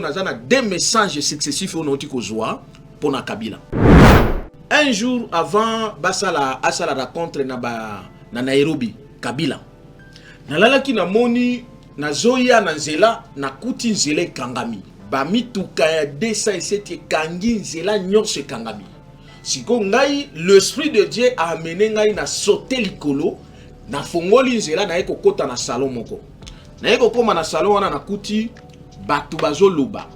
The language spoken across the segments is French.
nazana des messages successifs au noti kozwa pour na Kabila. Un jour avant basala asala rencontre na Nairobi Kabila. Nalalaki na moni na zoya na nzela na kuti nzela kangami. Ba mituka ya 207 kangi nzela nyonso kangami. Siko ngai l'esprit de Dieu a amené ngai na sauter likolo na fongoli nzela na eko kota na salon moko. Na eko koma na salon wana na kuti batu bazoloba.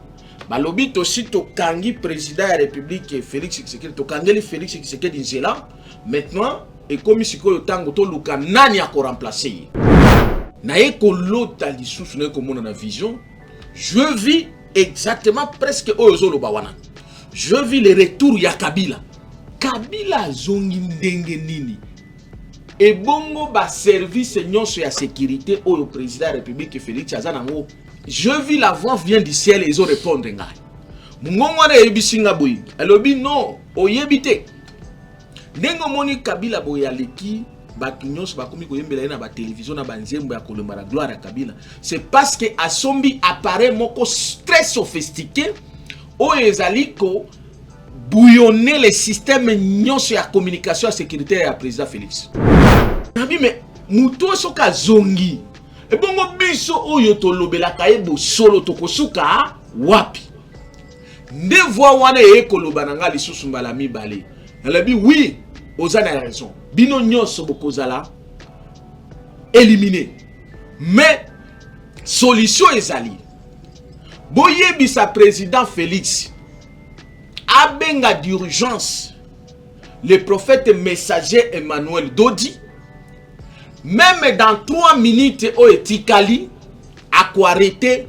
Balobi tosi to kangi président de la République Félix Tshisekedi to kangeli Félix Tshisekedi nzela. Maintenant et comme sikoyo tango to luka nani ako remplacer. Na eko lota lisusu na eko mona na vision. Je vis exactement presque oyozoloba wana. Je vis le retour ya Kabila. Kabila zongi ndenge nini. Et bongo ba service nyonso ya sécurité au président de la République Félix Azanango. Je vis la voix vient du ciel et ils ont répondu ngai. Mungongo na ebisinga boyi. Alobi non, oyebite. Ndengo moni Kabila boyaleki batu nyonso bakomi koyembela na ba télévision na banzembo ya kolomba la gloire ya Kabila. C'est parce que asombi appareil moko très sophistiqué o ezaliko bouillonner les systèmes nyonso ya communication sécuritaire ya président Félix. Nabi mais muto soka zongi. E bongo biso oyo tolobela kayebo solo tokosuka wapi. Nde voix wana ekoloba nanga lisusu mbala mibale. Nabi oui, ozana raison. Bino nyonso bokozala éliminé. Mais solution ezali. Boyebisa président Félix abenga d'urgence le prophète messager Emmanuel Dodi. Même dans 3 minutes au etikali à quoi arrêter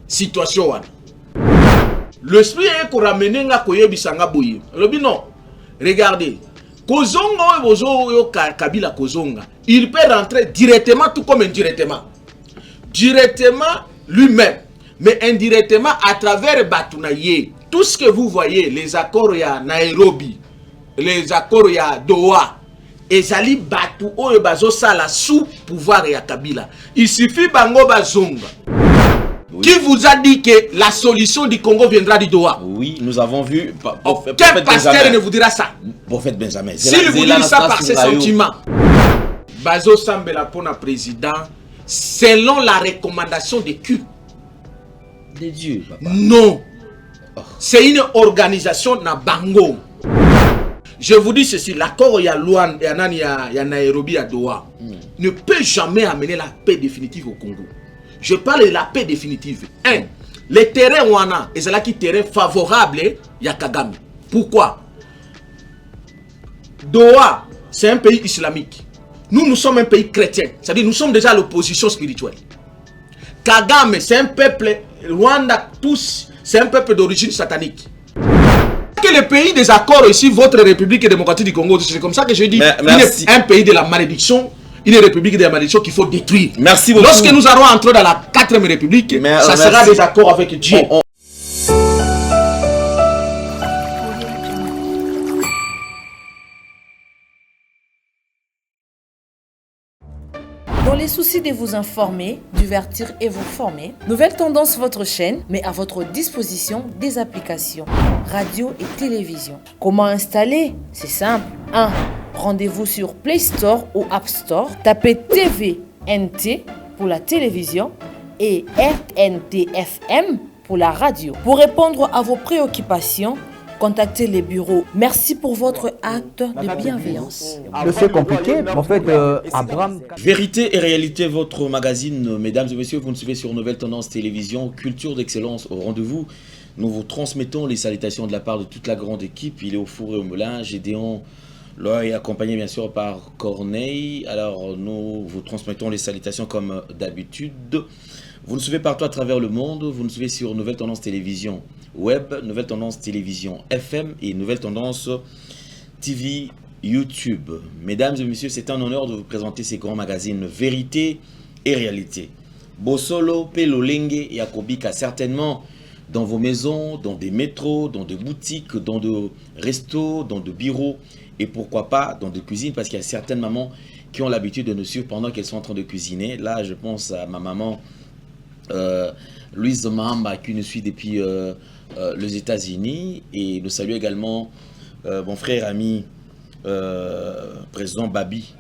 situation wana. L'esprit est qu'on ramène nga koyebisanga boye. Lobi non. Regardez. Kozonga bozo yo Kabila kozonga. Il peut rentrer directement tout comme indirectement. Directement lui-même, mais indirectement à travers Batunaye. Tout ce que vous voyez, les accords ya Nairobi, les accords ya Doha, ezali batu oyo bazo sala sous pouvoir ya Kabila. Il suffit bango bazonga. Oui. Qui vous a dit que la solution du Congo viendra du Doha? Oui, nous avons vu. Quel pasteur ne vous dira ça? Prophète Benjamin. S'il vous dit ça par ses sentiments, Bazo Sambela Pona président, selon la recommandation de qui? De Dieu, papa. Non. Oh. C'est une organisation na bango. Je vous dis ceci, l'accord ya Luan ya Nairobi à Doha ne peut jamais amener la paix définitive au Congo. Je parle de la paix définitive. 1. Les terrains wana, et c'est là qui terrain favorable ya Kagame. Pourquoi? Doha, c'est un pays islamique. Nous sommes un pays chrétien. C'est-à-dire nous sommes déjà à l'opposition spirituelle. Kagame, c'est un peuple, Rwanda, tous, c'est un peuple d'origine satanique. Que le pays des accords ici, votre République démocratique du Congo, c'est comme ça que je dis, un pays de la malédiction, une république de la malédiction qu'il faut détruire. Merci beaucoup. Lorsque nous allons entrer dans la 4e république, ça sera des accords avec Dieu. Dans les soucis de vous informer, divertir et vous former, Nouvelle Tendance, votre chaîne, met à votre disposition des applications, radio et télévision. Comment installer? C'est simple. 1. Rendez-vous sur Play Store ou App Store. Tapez TVNT pour la télévision et RNTFM pour la radio. Pour répondre à vos préoccupations, contactez les bureaux. Merci pour votre acte de bienveillance. C'est compliqué, en fait, Abraham... Vérité et réalité, votre magazine, mesdames et messieurs, vous nous suivez sur Nouvelle Tendance Télévision, culture d'excellence au rendez-vous. Nous vous transmettons les salutations de la part de toute la grande équipe. Il est au four et au moulin, Gédéon Loy, accompagné bien sûr par Corneille. Alors nous vous transmettons les salutations comme d'habitude. Vous nous suivez partout à travers le monde. Vous nous suivez sur Nouvelle Tendance Télévision Web, Nouvelle Tendance Télévision FM et Nouvelle Tendance TV YouTube. Mesdames et messieurs, c'est un honneur de vous présenter ces grands magazines Vérité et Réalité. Bosolo, Pelolenge, Yakobika, certainement dans vos maisons, dans des métros, dans des boutiques, dans des restos, dans des bureaux et pourquoi pas dans des cuisines, parce qu'il y a certaines mamans qui ont l'habitude de nous suivre pendant qu'elles sont en train de cuisiner. Là, je pense à ma maman Louise Mahamba qui nous suit depuis les États-Unis. Et nous saluons également mon frère ami, président Babi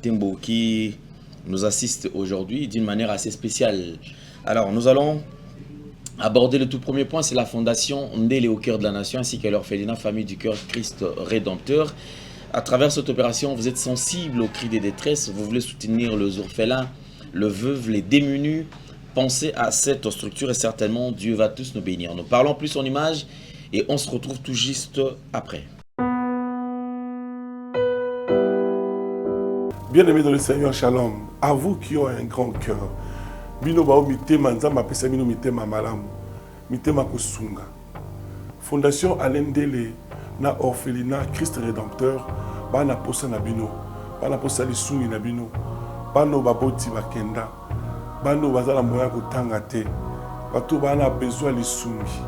Tembo, qui nous assiste aujourd'hui d'une manière assez spéciale. Alors, nous allons aborder le tout premier point, c'est la fondation Ndélé au cœur de la nation, ainsi que l'orphelinat Famille du Cœur Christ Rédempteur. À travers cette opération, vous êtes sensible aux cris des détresses, vous voulez soutenir les orphelins, le veuve, les démunis. Pensez à cette structure et certainement Dieu va tous nous bénir. Nous parlons plus en images et on se retrouve tout juste après. Bien-aimés dans le Seigneur, shalom. À vous qui ont un grand cœur, bino bao mitema nzamba pesa bino mitema malamu, mitema kusunga. Fondation Alain Ndélé na orphelinat Christ Rédempteur, bana posa na bino, bana posa lisungi na bino, bano baboti bakenda, bano bazala moya kotanga te, bato bana besoin lisungi,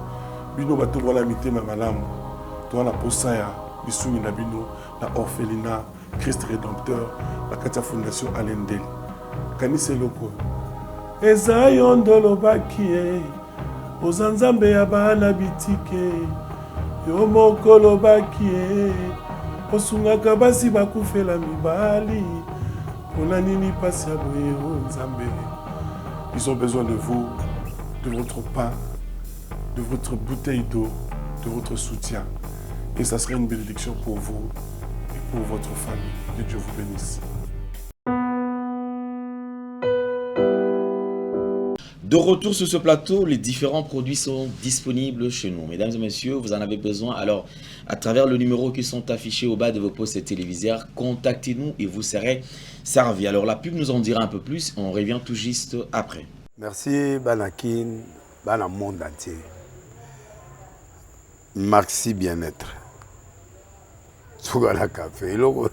bino bato bana mitema malamu, to bana posa ya lisungi na bino na orphelinat Christ Rédempteur, la Katia Fondation Alain Ndélé. Kanise loko. Eza yondolo bakie, ozanzambe ya bana bitike, yo mokolo bakie, osungaka basi bakufela mibali, pona nini pasi ya boye o nzambe. Ils ont besoin de vous, de votre pain, de votre bouteille d'eau, de votre soutien. Et ça serait une bénédiction pour vous et pour votre famille. Que Dieu vous bénisse. De retour sur ce plateau, les différents produits sont disponibles chez nous. Mesdames et messieurs, vous en avez besoin. Alors, à travers le numéro qui sont affichés au bas de vos postes téléviseurs, contactez-nous et vous serez servi. Alors, la pub nous en dira un peu plus. On revient tout juste après. Merci, Banakin, Bana monde entier. Merci bien-être. Sougala café, logo,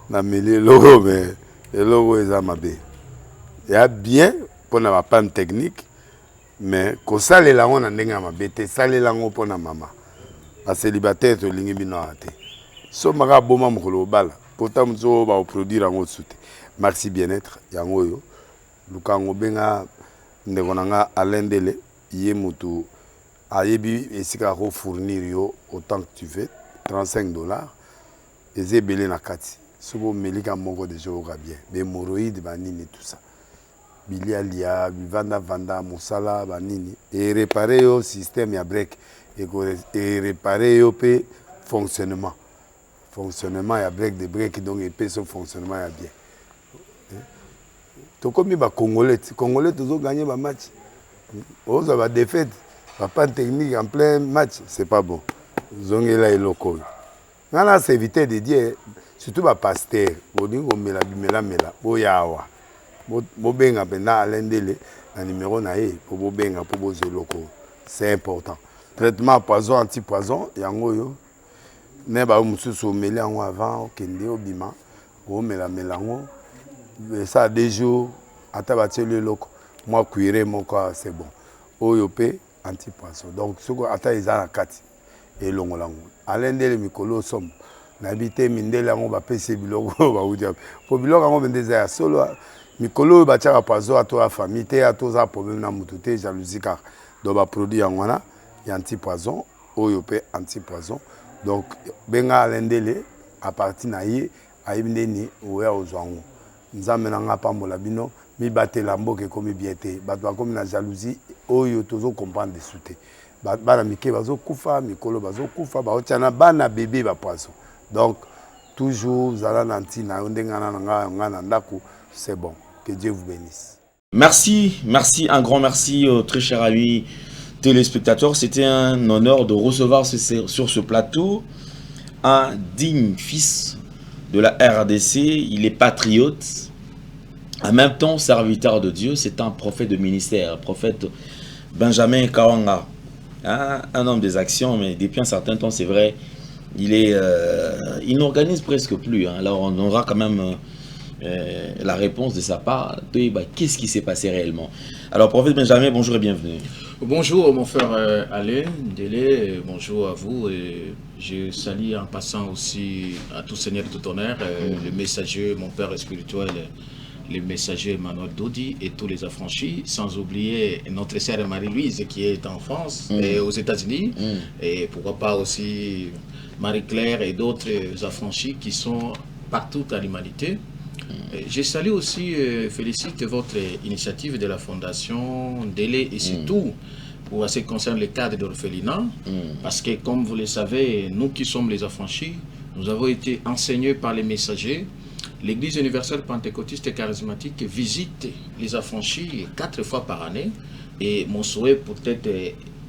na mêlé logo, mais le logo est à ma baie. Il y a bien pour la panne technique, mais quand ça les langues on a ma bête, ça les langues pour la maman. La célibataire to lingi binoate. So maga boma mukolo bala. Pourtant so ba produire en soute. Merci bien-être yango yo. Lukango benga ndekonanga Alain Ndélé yé mutu ayebi esika ko fournir yo autant que tu veux, $35. Eze belé na kati. Sobo melika moko de jo bien. Be hémorroïdes banini tout ça. Bilialia, vanda, mosala, banini. Et réparer au système ya break. Et réparer au fonctionnement. Fonctionnement ya break de break, donc et son fonctionnement ya bien. To comme ba Congolais toujours gagné ba match. On a défaite, pas de technique en plein match, c'est pas bon. Zongela et loco. Nana c'est éviter de dire surtout ba pasteur, bodingo mela boyawa. Bobenga pena Alain Ndélé un numéro naé pour bobenga pour bozo loco. C'est important. Traitement poison anti-poison yango yo. Ne ba mususu meli yango avant kende obima. O mela melango. Ça des jours atabati le loco. Moi cuire mon corps c'est bon. Oyopé anti-poison. Donc ce ko ata izana kati et longolango. Alain Ndélé mikolo somme. N'habité mindele yango ba pese biloko ba udia. Po biloko yango bendeza solo mikolo bachaka poison à toi famille te à toi problème na mututé jalousie car do ba produit yango na ya anti-poison oyopé anti-poison. Donc benga Alain Ndélé à partir na ye ayibindeni oya ozwango. Nzambe na nga pambola bino mi batela mboke komi biete bato bakomi na jalousie oyo tozo comprendre de souté bana mike bazo kufa mikolo bazo kufa baotiana bana bébé ba poisson. Donc toujours zala nanti na ndengana nga na ndako c'est bon. Que Dieu vous bénisse. Merci, un grand merci très cher amis téléspectateurs. C'était un honneur de recevoir sur ce plateau un digne fils de la RDC. Il est patriote, en même temps serviteur de Dieu. C'est un prophète de ministère, prophète Benjamin Kawanga. Hein, un homme des actions, mais depuis un certain temps, c'est vrai, il n'organise presque plus. Hein. Alors on aura quand même la réponse de sa part. Qu'est-ce qui s'est passé réellement? Alors prophète Benjamin, bonjour et bienvenue. Bonjour mon frère Alain Ndélé, bonjour à vous. Et je salue en passant aussi à tout Seigneur de tout honneur, le messager, mon père spirituel, les messagers Emmanuel Dodi et tous les affranchis, sans oublier notre sœur Marie-Louise qui est en France et aux États-Unis, et pourquoi pas aussi Marie-Claire et d'autres affranchis qui sont partout à l'humanité. Je salue aussi, félicite votre initiative de la Fondation Délé et surtout pour ce qui concerne les cadres d'orphelinat, parce que comme vous le savez, nous qui sommes les affranchis, nous avons été enseignés par les messagers. L'Église universelle pentecôtiste et charismatique visite les affranchis 4 fois par année. Et mon souhait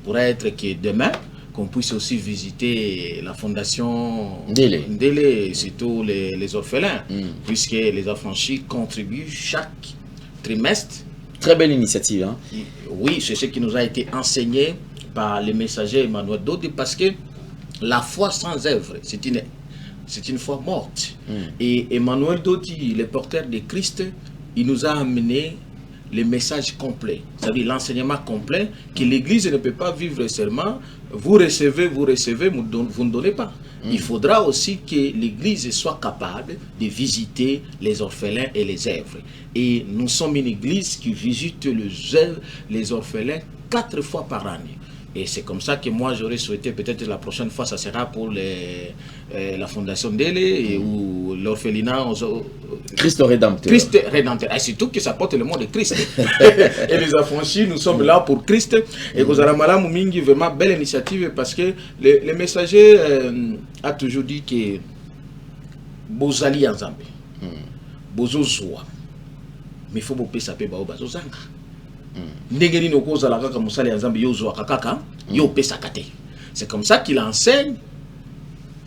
pourrait être que demain, qu'on puisse aussi visiter la fondation Délé, surtout les orphelins, puisque les affranchis contribuent chaque trimestre. Très belle initiative. Hein? Oui, c'est ce qui nous a été enseigné par les messagers Emmanuel Dodi, parce que la foi sans œuvre, c'est une foi morte. Et Emmanuel Dodi, le porteur de Christ, il nous a amené le message complet, c'est-à-dire l'enseignement complet, que l'Église ne peut pas vivre seulement, vous recevez, vous ne donnez pas. Il faudra aussi que l'Église soit capable de visiter les orphelins et les œuvres. Et nous sommes une Église qui visite les orphelins 4 fois par année. Et c'est comme ça que moi j'aurais souhaité, peut-être la prochaine fois, ça sera pour la Fondation Délé ou l'orphelinat. Christ Rédempteur. Christ Rédempteur. Et surtout que ça porte le nom de Christ. Et les affranchis, nous sommes là pour Christ. Et Kozarama Moumingi, vraiment belle initiative, parce que le messager a toujours dit que Bozali en Zambie, Bozo Zoua, mais il faut que ça peut être Bazozanga. C'est comme ça qu'il enseigne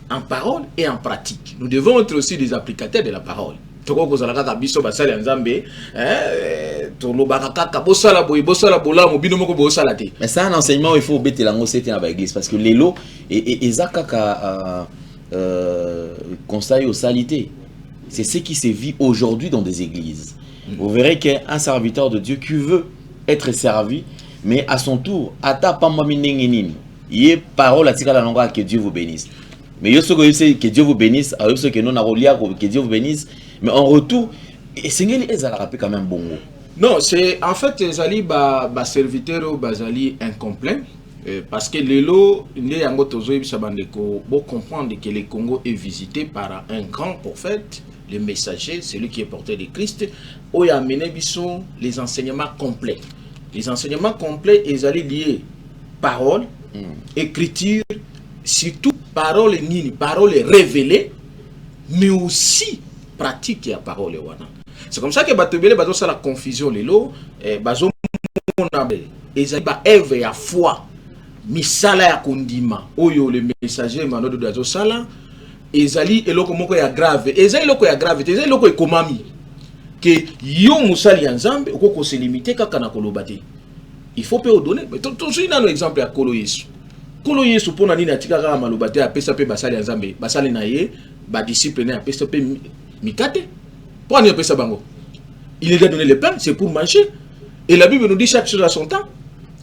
en parole et en pratique. Nous devons être aussi des applicateurs de la parole. Mais c'est un enseignement où il faut obéir la l'église, parce que les lots et Zakaka conseille aux salités. C'est ce qui se vit aujourd'hui dans des églises. Vous verrez qu'un serviteur de Dieu qui veut être servi, mais à son tour, il y a parole à que Dieu vous bénisse. Mais il y a que Dieu vous bénisse, que Dieu vous bénisse, mais en retour, c'est quand même bon. Non, c'est en fait les serviteurs incomplets, parce que les lots, vous comprendre que le Congo est visité par un grand prophète, le messager, celui qui est porteur de Christ, où il a amené les enseignements complets. Les enseignements complets, ils allaient lier parole, écriture, surtout parole nini, parole révélée, mais aussi pratique à parole. C'est comme ça que Batobele a la confusion, les lots, Bazo ils allaient œuvre à foi, misala ya kondima, oyo le messager Manodo de Sala. Ezali eloko moko ya grave, ezali eloko ya grave, ezali eloko ekomami que yo musali ya Nzambe okoko se limiter kaka na koloba te. Il faut pe donner, mais toujours un exemple ya Kolo Yesu. Kolo Yesu pona nini atika kaka maloba te apesa pe basali ya Nzambe, basali na ye ba disciple na apesa pe mikate. Pour ne apesa bango. Il est donné le pain, c'est pour manger. Et la Bible nous dit chaque chose à son temps.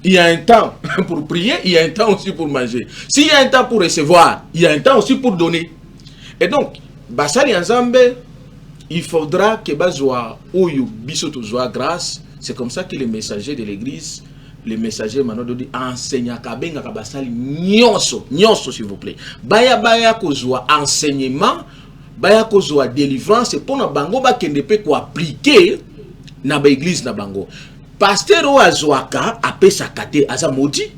Il y a un temps pour prier, il y a un temps aussi pour manger. S'il y a un temps pour recevoir, il y a un temps aussi pour donner. Et donc, Basali Nzambe, il faudra que Bazoa ou Bisoto Zoa grâce. C'est comme ça que les messagers de l'église, les messagers Manododi enseignent Kabenga Kabasali nyonso s'il vous plaît. Baya kozwa enseignement, baya kozwa délivrance pour na bango ba kende pe ko appliquer na ba église na bango. Pasteur o azwaka apesa kate aza maudit.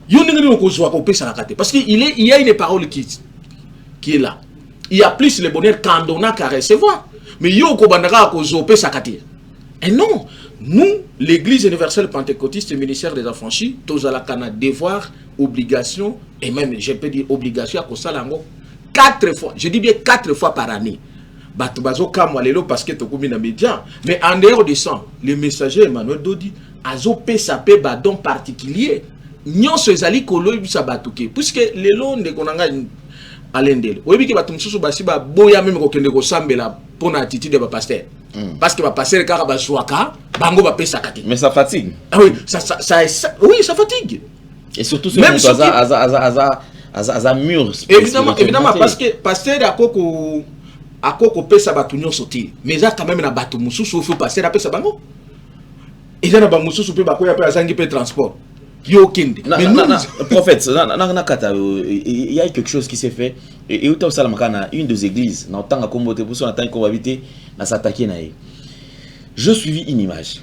Yo ningi no kozwa ko pesa kate parce qu'il y a une parole qui est là. Il y a plus le bonheur qu'en donnant qu'à recevoir. Mais yo ko bandaka ko zo pesa kate. Et non, nous, l'Église universelle pentecôtiste et ministère des affranchis, tous à la cana devoir, obligation, et même, je peux dire obligation à Kosalango, 4 fois, je dis bien 4 fois par année. Batubazo Kamwalelo parce que tu as mis média. Mais en dehors de ça, le messager Emmanuel Dodi, azo pesape badon particulier. Nyon se zali kolo ibisa batuke. Puisque les lots ne konanga alendel. Oyebi ki batum susu basi ba boya même ko kende ko sambela pour na attitude ba pasteur. Parce que va passer le cas à bango va payer. Mais ça fatigue. Ah oui, oui, ça fatigue. Et surtout ce même mur. Évidemment, parce que pasteur à Koko akoko pesa bato nyonso te mais ça quand même na bato mususu faut passer na pesa bango et ça na ba mususu pe bakoya pe azangi pe transport yo kende mais nous prophète il y a quelque chose qui s'est fait et autant ça la une des églises na tanga kombote pour son attendre qu'on va éviter na s'attaquer na. Je suivis une image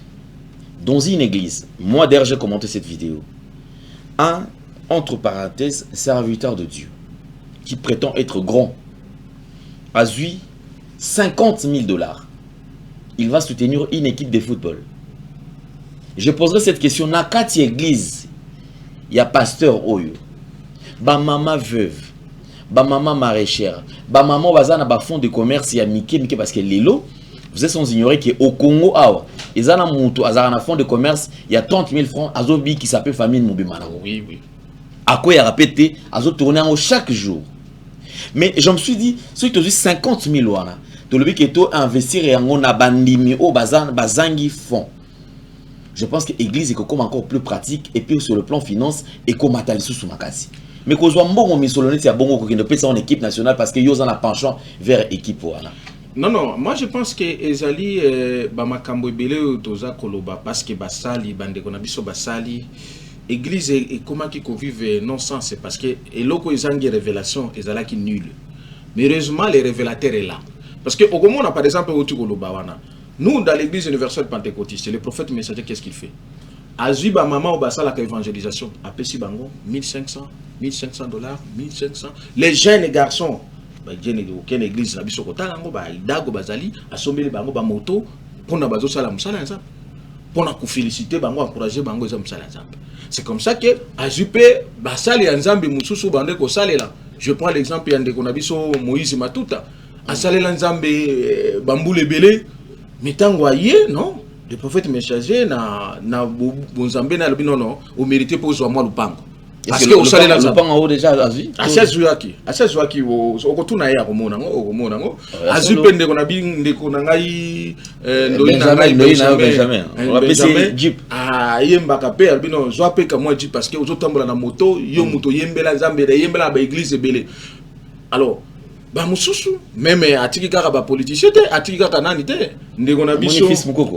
dans une église. Moi d'ailleurs j'ai commenté cette vidéo. Un entre parenthèses serviteur de Dieu qui prétend être grand a eu 50 000 $. Il va soutenir une équipe de football. Je poserai cette question. Dans cette église, il y a pasteur Oyo, ba maman veuve, ba maman maraîchère, ba maman bazana ba fond de commerce, il y a Mickey parce que Lelo, vous êtes sans ignorer qu'au Congo, ils ont un fonds de commerce, il y a 30 000 francs, Azobi qui s'appelle famille Moubimana. Oui, oui. À quoi il a répété, Azo tourner chaque jour. Mais je me suis dit, si tu as 50 000 $, tu as investir et on a bandimi au bazangi fond. Je pense que l'église est comme encore plus pratique et puis sur le plan finance et comme matali sous makasi. Mais qu'on soit bon mais sur le net il y a bon qui ne peut pas en équipe nationale parce que ils ont un penchant vers équipe voilà. Non, moi je pense que ezali bamakambo ebele toza koloba parce que basali bande kona biso basali église et comment qui convive non sens c'est parce que eloko ezangi révélation ezala qui nul. Mais heureusement les révélateurs est là parce que au moment on a par exemple au koloba wana. Nous dans l'église universelle pentecôtiste le prophète messager qu'est-ce qu'il fait? Azuba maman au basala ka évangélisation a pesi bango 1500 $, 1500. Les jeunes garçons ba jene aucune église na biso kotala ngo ba idago bazali asombeli bango ba moto pona bazo sala musala nzambe pona ku féliciter bango encourager bango za musala nzambe. C'est comme ça que azupe basali ya nzambe mususu bande ko salela. Je prends l'exemple ya ndeko na biso Moïse Matuta asalela nzambe bambule belé mitango aye non le prophète messager na bonzambe na lobi non au mérité pour zo moi lupango. Parce que au salela lupango en haut déjà azi asezuaki okotuna ya komona ngo azupe ndeko na bi ndeko na ngai Benjamin on va passer jeep yembaka pe albino zo apeka moi jeep parce que ozotambola na moto yo moto yembela nzambe yembela ba église belé. Alors ba mususu même atiki kaka ba politicien te atiki kaka nani te ndeko na biso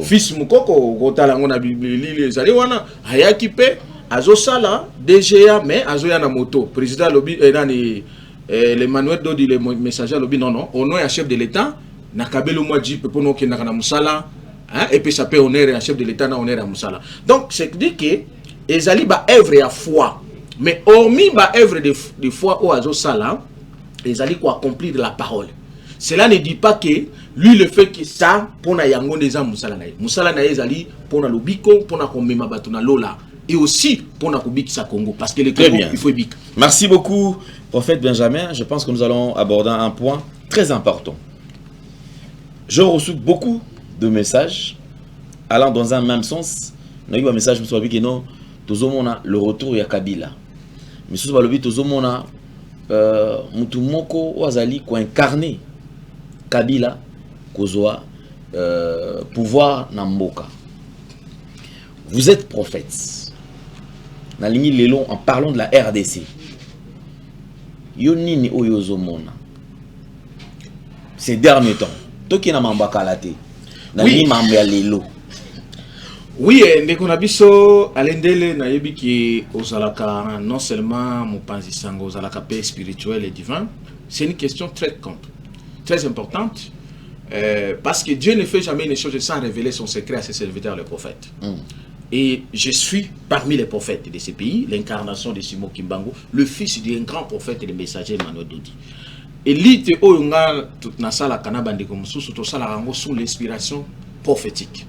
fils mukoko kotala ngo na bible ezali wana ayaki pe azo sala DGA mais azo ya na moto président lobby nani l'Emmanuel Dodi le messager lobby non au nom ya chef de l'état na kabelo moi jeep pour no kenda na musala hein et puis ça peut honneur ya chef de l'état na honneur ya musala. Donc c'est dit que ezali ba œuvre ya foi mais hormis ba œuvre de foi au azo sala ils allaient quoi accomplir la parole. Cela ne dit pas que lui le fait que ça pour na yango déjà musala na ezali pour na lobiko pour na komema bato na lola et aussi pour na kubikisa Congo parce que le Congo il faut bik. Merci beaucoup prophète Benjamin, je pense que nous allons aborder un point très important. Je reçois beaucoup de messages allant dans un même sens. Nous avons un message sur non tozomona le retour ya Kabila. Mais sur le tozomona mutu moko wazali ko incarner Kabila kozwa pouvoir na mboka. Vous êtes prophète. Na lingi lelo en parlant de la RDC. Yo nini oyo mona. Ces derniers temps, toki na mambaka la te. Na lingi mambo ya lelo. Oui, ndeko na biso alendele na yebi ki ozalaka non seulement mopanzi sango ozalaka paix spirituel et divin, c'est une question très importante parce que Dieu ne fait jamais une chose sans révéler son secret à ses serviteurs les prophètes. Et je suis parmi les prophètes de ce pays, l'incarnation de Simon Kimbangu, le fils d'un grand prophète et de messager Emmanuel Dodi. Et l'ité oyunga na sala kanabande comme sous sala rango sous l'inspiration prophétique.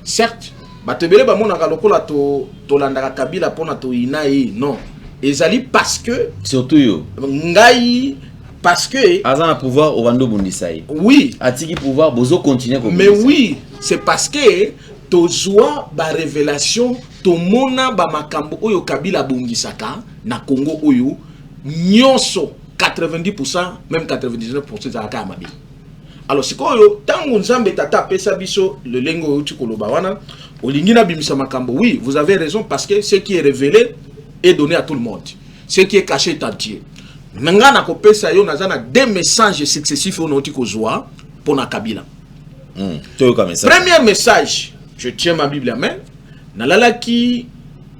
Certes, batebele ba mona kalokola to landaka Kabila pona to inayi non. Ezali parce que surtout yo ngai parce que azana pouvoir au bando bundisai. Oui, atiki pouvoir bozo continuer comme mais oui, c'est parce que tozwa ba révélation to mona ba makambo oyo Kabila bungisaka na Congo oyo nyonso 90% même 99% za aka mabi. Alors c'est quoi tango nzambe tata pesa biso le lengo uti koloba wana olingina bimisa makambo. Oui, vous avez raison parce que ce qui est révélé est donné à tout le monde. Ce qui est caché est à Dieu. nanga na kopesa yo nazana deux messages successifs au noti kozwa pour na Kabila. Premier message, je tiens ma Bible à main. Nalalaki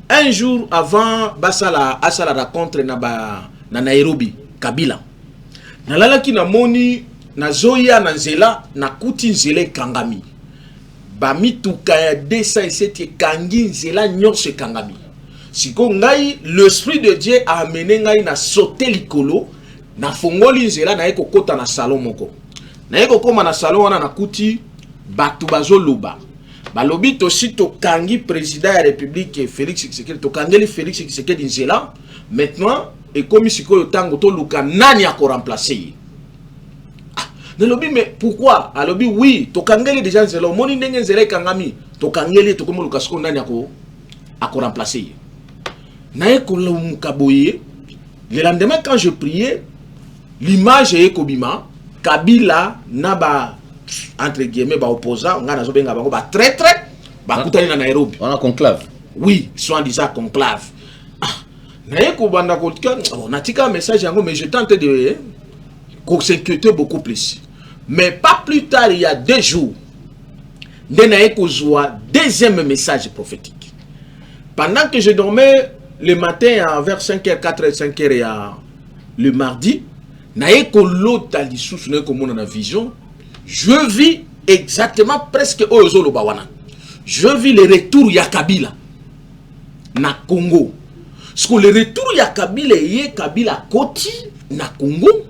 un jour avant basala asala rencontre na Nairobi Kabila. Nalalaki na moni na zoya na nzela na kuti nzela kangami. Ba mituka ya 207 kangi nzela nyonso kangami. Siko ngai l'esprit de Dieu a amené ngai na sauter likolo na fongoli nzela na eko kota na salon moko. Na eko koma na salon wana na kuti batu bazoloba. Balobi tosi to kangi président de la République Félix Tshisekedi to kangeli Félix Tshisekedi nzela. Maintenant et comme siko tango to luka nani ako remplacer. Nalobi mais pourquoi? Alobi oui, to kangeli déjà nzela moni ndenge nzela kangami to kangeli to komo luka siko nani ako remplacer. Na ekolo mukaboye. Le lendemain quand je priais, l'image est kobima Kabila naba entre guillemets ba opposant ngana zo benga bango ba très bakutani na Nairobi. On a conclave. Oui, soit disant conclave. Na eko banda ko on a tika message yango mais je tente de s'inquiéter beaucoup plus. Mais pas plus tard, il y a 2 jours, na eko zoa deuxième message prophétique. Pendant que je dormais le matin vers 5h, 4h, 5h le mardi, na eko lota lisusu na eko mona na vision. Je vis exactement presque Oyozolo Bawana. Je vis le retour ya Kabila na Congo. Parce que le retour ya Kabila est Kabila Koti na Congo.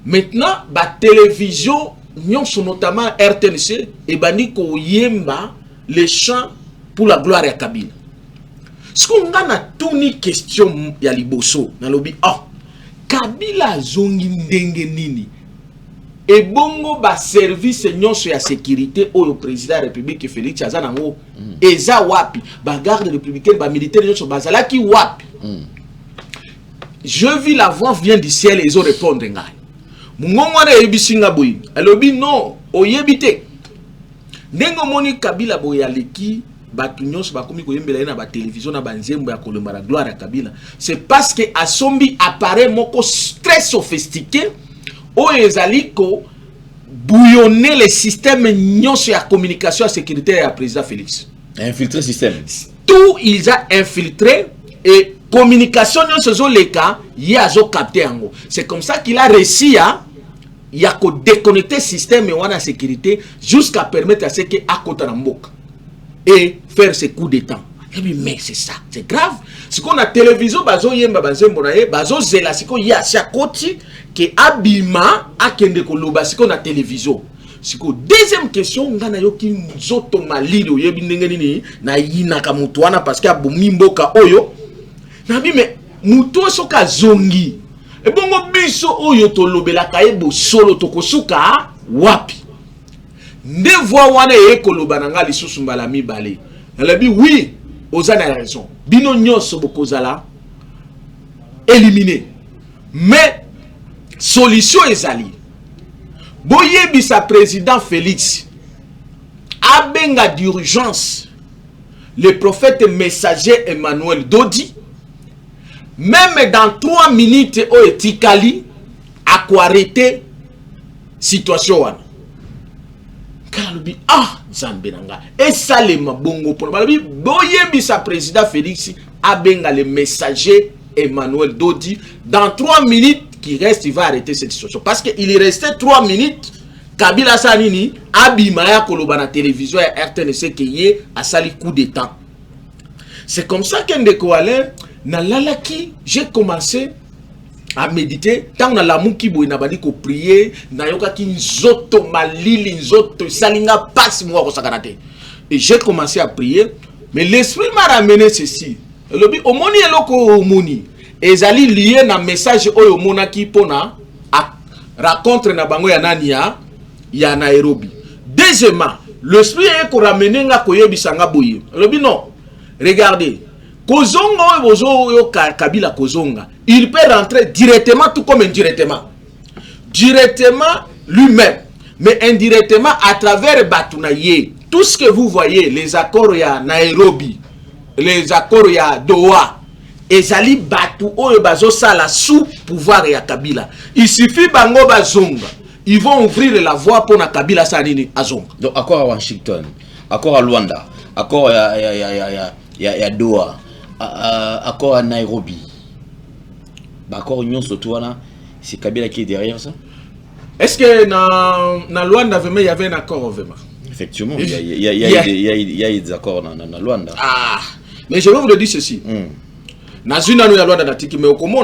Maintenant, la télévision, notamment RTNC, et Baniko Yemba les chants pour la gloire ya Kabila. Ce qu'on a tout ni question ya liboso na lobi Kabila zongi ndenge nini. Et bongo ba service nyonso ya sécurité au président de la République Félix Azanango eza wapi ba garde républicaine ba militaire nyonso bazalaki wapi. Je vis la voix vient du ciel et ils ont répondre ngai. Mungongo na yebisinga boyi. Alobi non oyebite. Ndengo moni Kabila boyaleki batu nyonso bakomi koyembela na ba télévision na banzembo ya kolomba la gloire ya Kabila. C'est parce que asombi appareil moko très sophistiqué o ezaliko bouillonner les systèmes nyonso ya communication sécuritaire ya président Félix. Infiltré système. Tout ils a infiltré et communication nyonso zo leka ya zo capter yango. C'est comme ça qu'il a réussi à déconnecter système wana sécurité jusqu'à permettre à ce que akota na mboka et faire ses coups d'état. Mais c'est ça, c'est grave. Ce qu'on a télévision bazo yemba banzembo na ye bazo zela siko ya chakoti que abima akende koloba siko na télévision. Siko deuxième question ngana yoki nzoto malili oyebi ndenge nini na yina ka mutu wana parce que abumi mboka oyo na bi mais mutu soka zongi e bongo biso oyo to lobela kayebo solo to kosuka wapi nde voix wana e koloba na ngali susu mbala mibale na bi oui ozana raison bino nyonso bokozala éliminé mais solution ezali boyebi sa président Félix abenga d'urgence le prophète messager Emmanuel Dodi même dans 3 minutes o etikali a ko arrêter situation wana kalobi Zambe nanga et salema bongo pour balobi boyebi sa président Félix abenga le messager Emmanuel Dodi dans 3 minutes qui reste, il va arrêter cette situation. Parce qu'il est resté 3 minutes. Kabila Sanini, Abimaya Kolobana télévision et RTNC qui est à sali coup d'état. C'est comme ça qu'un des Alain, na lalaki, j'ai commencé à méditer. Tant na la mouki boy na badi ko prier, na yoka ki nzoto malili nzoto salinga passe moi kosakanate. Et j'ai commencé à prier, mais l'esprit m'a ramené ceci. Le bi omoni eloko omoni. Ezali lié na message oyo monaki pona raconte na bango ya nani ya Nairobi. Deuxièmement, l'esprit est ko ramener nga koyebisanga boye. Lobi non. Regardez. Kozonga bozo yo Kabila kozonga. Il peut rentrer directement tout comme indirectement. Directement lui-même, mais indirectement à travers Batunaye. Tout ce que vous voyez, les accords ya Nairobi, les accords ya Doha, ezali batu oyo bazo sala sous pouvoir ya Kabila. Il suffit bango bazonga. Ils vont ouvrir la voie pour na Kabila sanini azonga. Donc accord à Washington, accord à Luanda, accord à Doha, accord à Nairobi. Accord Union Sotoana, c'est Kabila qui est derrière ça? Est-ce que na Luanda il y avait un accord vraiment? Effectivement, il y a des accords dans Luanda. Ah, mais je vais vous le dire ceci. Dans une année à Luanda, mais au comment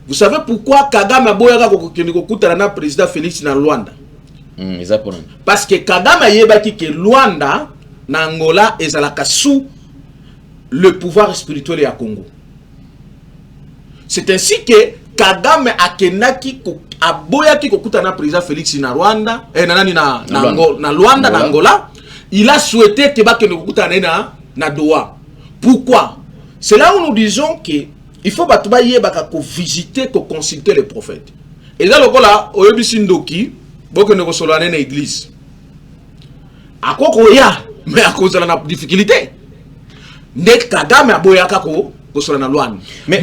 vous savez pourquoi Kagame a boyaka kokutana na président Félix na Luanda? Parce que Kagame a yebaki que Luanda na Angola ezalaka sous le pouvoir spirituel ya Congo. C'est ainsi que Kagame a kenaki a boyaki kokutana na président Félix na Rwanda et na Luanda na Angola. Il a souhaité que bakene kokutana na Doha. Pourquoi? C'est là où nous disons que il faut visiter, consulter les prophètes. Et là, au Yobisindoki, beaucoup ne reçoivent pas l'église. À quoi qu'il y a, mais à cause de la difficulté. Dès que Kagame a boyaka ko reçoivent la loi. Mais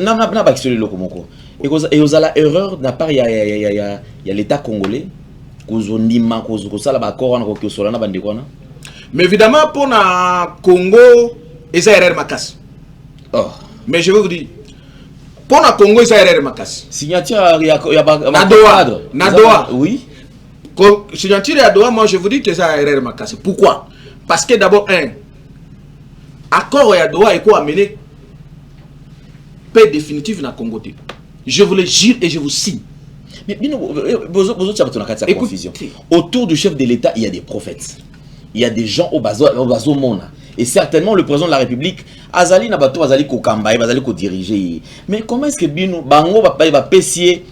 n'a pas sur le locomoko. Et aux la erreur n'a pas il y a l'État congolais, kozondima kozosala ba korana ko solana bandekwana. Mais évidemment pour na Congo, ils ont erreur makas. Oh. Mais je vais vous dire, pour le Congo, il y a des makasi. Signature à Doha. Oui. Signature à Doha, moi je vous dis que ça a des makasi. Pourquoi? Parce que d'abord, accord à Doha est quoi amener paix définitive dans le Congo. Je vous le jure et je vous signe. Mais confusion. Autour du chef de l'État, il y a des prophètes. Il y a des gens au bazo mona. Et certainement le président de la République, Azali Nabato, Azali Kokamba, Azali ko diriger. Mais comment est-ce que Bino Bango va pessier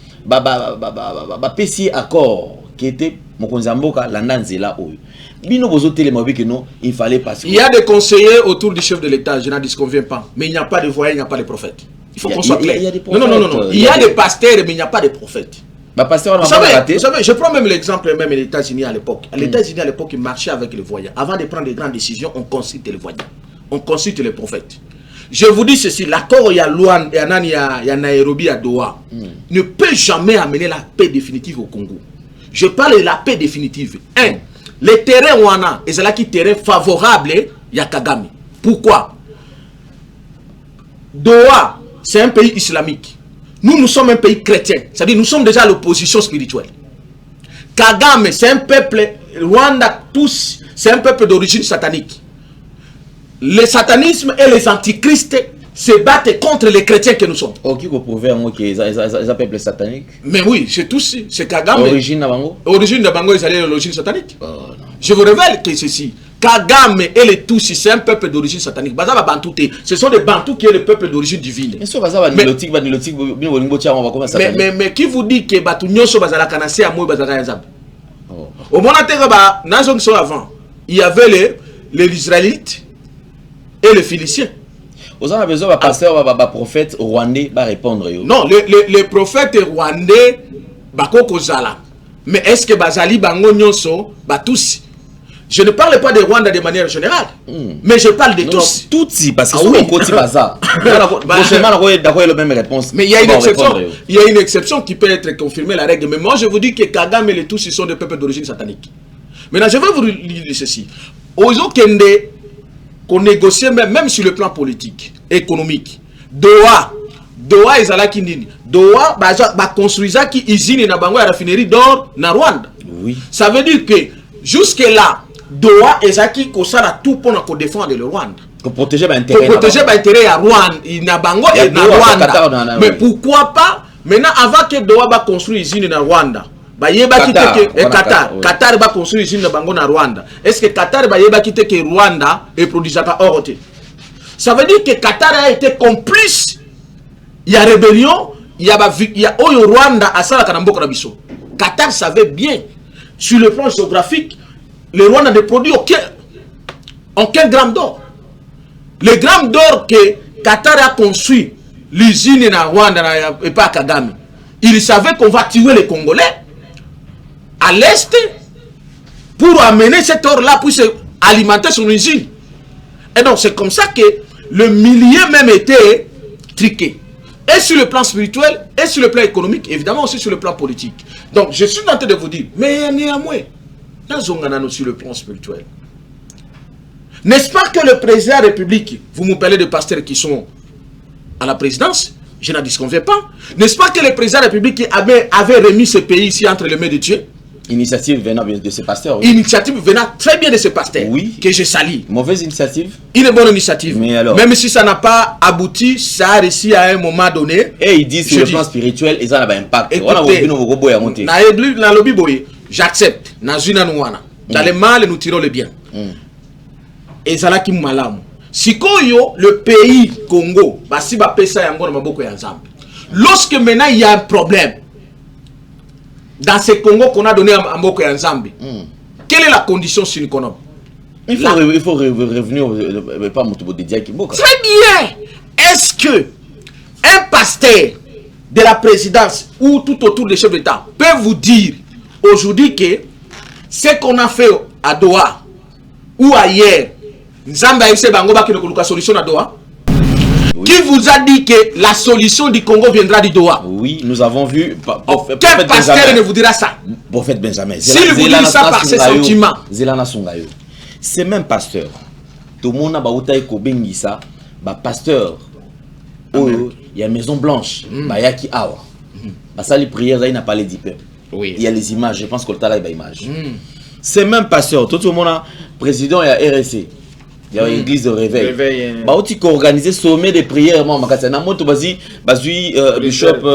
accord qui était Mokonzamboka Landanzela Oyo. Bino bozo télémobile que non, il fallait passer. Il y a des conseillers autour du chef de l'État, je n'en disconviens pas. Mais il n'y a pas de voyants, il n'y a pas de prophètes. Il faut qu'on soit clair. Non. Il y a des pasteurs, mais il n'y a pas de prophètes. Vous savez, je prends même l'exemple même des États-Unis à l'époque. Les États-Unis à l'époque, ils marchaient avec les voyants. Avant de prendre de grandes décisions, on consulte les voyants. On consulte les prophètes. Je vous dis ceci, l'accord il y a Nairobi à Doha ne peut jamais amener la paix définitive au Congo. Je parle de la paix définitive. Les terrains wana, et c'est là qui terrain favorable il y a Kagame. Pourquoi? Doha, c'est un pays islamique. Nous sommes un pays chrétien. C'est-à-dire nous sommes déjà à l'opposition spirituelle. Kagame, c'est un peuple, Rwanda, tous, c'est un peuple d'origine satanique. Le satanisme et les antichristes se battent contre les chrétiens que nous sommes. Ok, vous pouvez dire qu'ils un peuple satanique. Mais oui, c'est tous, c'est Kagame. Origine Nabango. Origine Nabango, ils allaient l'origine satanique. Oh, non. Je vous révèle que ceci. Kagame et les Tutsis, c'est un peuple d'origine satanique. Ce sont des Bantous qui est le peuple d'origine divine. Mais qui vous dit que Batunyoso Bazala Kanase à moi Bazala Yazab? Au moment où avant, il y avait les Israélites et les Philistins. Vous avez besoin d'un pasteur, d'un prophète rwandais va répondre. Non, les prophètes rwandais, Bakoko Zala. Mais est-ce que Bazali Bango Nyonso, tous? Je ne parle pas de Rwanda de manière générale, mais je parle de tous. Tous, parce que c'est côté bazar. La même réponse. Mais il y a une exception. Il y a une exception qui peut être confirmée la règle. Mais moi, je vous dis que Kagame et les tous, ils sont des peuples d'origine satanique. Maintenant, je vais vous dire ceci. Aux Okende, qu'on négocie même sur le plan politique, économique. Doha, ils allaient kinini. Doha, construisa qui usine na bango à raffinerie d'or na Rwanda. Oui. Ça veut dire que jusque là, Doha et Zaki Kosara tout pour nous défendre le Rwanda. Pour protéger l'intérêt. Pour protéger l'intérêt à Rwanda, Nabango et na Rwanda. Mais pourquoi pas maintenant avant que Doha va construire une usine na Rwanda, Qatar va construire une usine na Bango na Rwanda. Est-ce que Qatar va quitter que Rwanda et produisera pas or? Ça veut dire que Qatar a été complice. Il y a rébellion, il y a Rwanda à Sala Kanambo Krabiso. Qatar savait bien sur le plan géographique. Le Rwanda ne produit aucun gramme d'or. Le gramme d'or que Qatar a construit, l'usine na Rwanda et pas Kagame, il savait qu'on va tuer les Congolais à l'est pour amener cet or-là pour alimenter son usine. Et donc c'est comme ça que le millier même était triqué. Et sur le plan spirituel, et sur le plan économique, évidemment aussi sur le plan politique. Donc, je suis tenté de vous dire, mais néanmoins, nous sur le plan spirituel. N'est-ce pas que le président de la République, vous me parlez de pasteurs qui sont à la présidence, je n'en disconviens pas. N'est-ce pas que le président de la République avait remis ce pays ici entre les mains de Dieu? Initiative venant de ces pasteurs. Oui. Initiative venant très bien de ces pasteurs. Oui. Que je salue. Mauvaise initiative? Une bonne initiative. Mais alors? Même si ça n'a pas abouti, ça a réussi à un moment donné. Et ils disent sur le plan spirituel, et ça n'a pas d'impact. Écoutez, j'accepte. Dans le mal, nous tirons le bien. Et ça là qui m'alarme. Si le pays Congo, lorsque maintenant il y a un problème dans ce Congo qu'on a donné à Mboko et Nzambi, quelle est la condition sine qua non? Il faut revenir pas Moutoubo de Diakiboka. Très bien. Est-ce que un pasteur de la présidence ou tout autour des chefs d'État peut vous dire aujourd'hui que ce qu'on a fait à Doha ou ailleurs, Nzambe a essayé de la solution à Doha? Oui. Qui vous a dit que la solution du Congo viendra du Doha? Oui, nous avons vu. Quel pasteur ne vous dira ça? Prophète Benjamin. S'il vous dit ça par ses sentiments. C'est même pasteur. Tout le monde a dit ça. Pasteur. Il y a une Maison Blanche. Il y a qui awa. Ça, les prières, il n'a pas les dit peu. Oui. Il y a les images. Je pense qu'on a les images. C'est même pasteur. Tout le monde a président et à RSC. Il y a une église de réveil. Tu peux organiser sommet de prières. Bishop,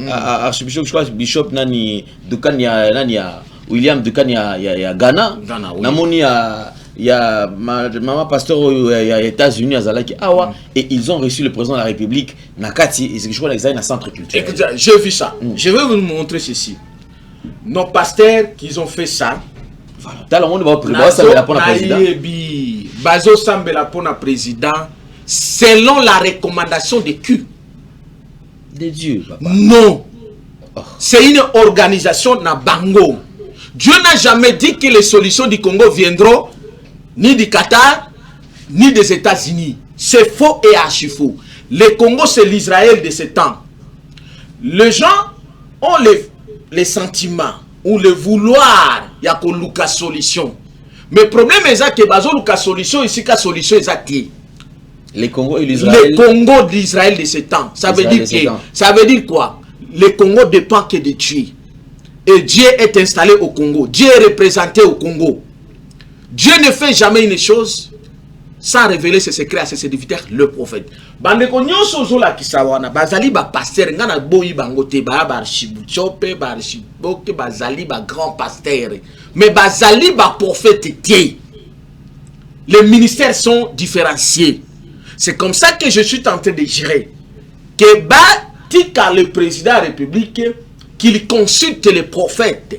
archbishop, je crois, Bishop Nani, William Dukan, il y a Ghana. Il y a maman pasteur aux États-Unis, et ils ont reçu le président de la République, Nakati, et je crois qu'ils ont un centre culturel. Écoutez, j'ai vu ça. Je vais vous montrer ceci. Nos pasteurs qui ont fait ça. Voilà. Bazo Sambela pour le président selon la recommandation des Q. De Dieu, papa. Non. Oh. C'est une organisation na bango. Dieu n'a jamais dit que les solutions du Congo viendront ni du Qatar, ni des États-Unis. C'est faux et archi faux. Le Congo, c'est l'Israël de ce temps. Les gens ont les sentiments ou le vouloir, il y a qu'on loue solution. Mais le problème est que bazo loue solution ici la solution est le Congo et l'Israël. Le Congo d'Israël de ce temps. Ça veut dire que, ça veut dire quoi? Le Congo dépend que de Dieu. Et Dieu est installé au Congo. Dieu est représenté au Congo. Dieu ne fait jamais une chose sans révéler ses secrets à ses serviteurs, le prophète. Bandeko nyonso zola kisawana bazali ba pasteur ngana boyi bangote ba archibuchope ba archiboke bazali ba grand pasteur mais bazali ba prophète tie. Les ministères sont différenciés. C'est comme ça que je suis en train de gérer que tika le président de la République qu'il consulte les prophètes.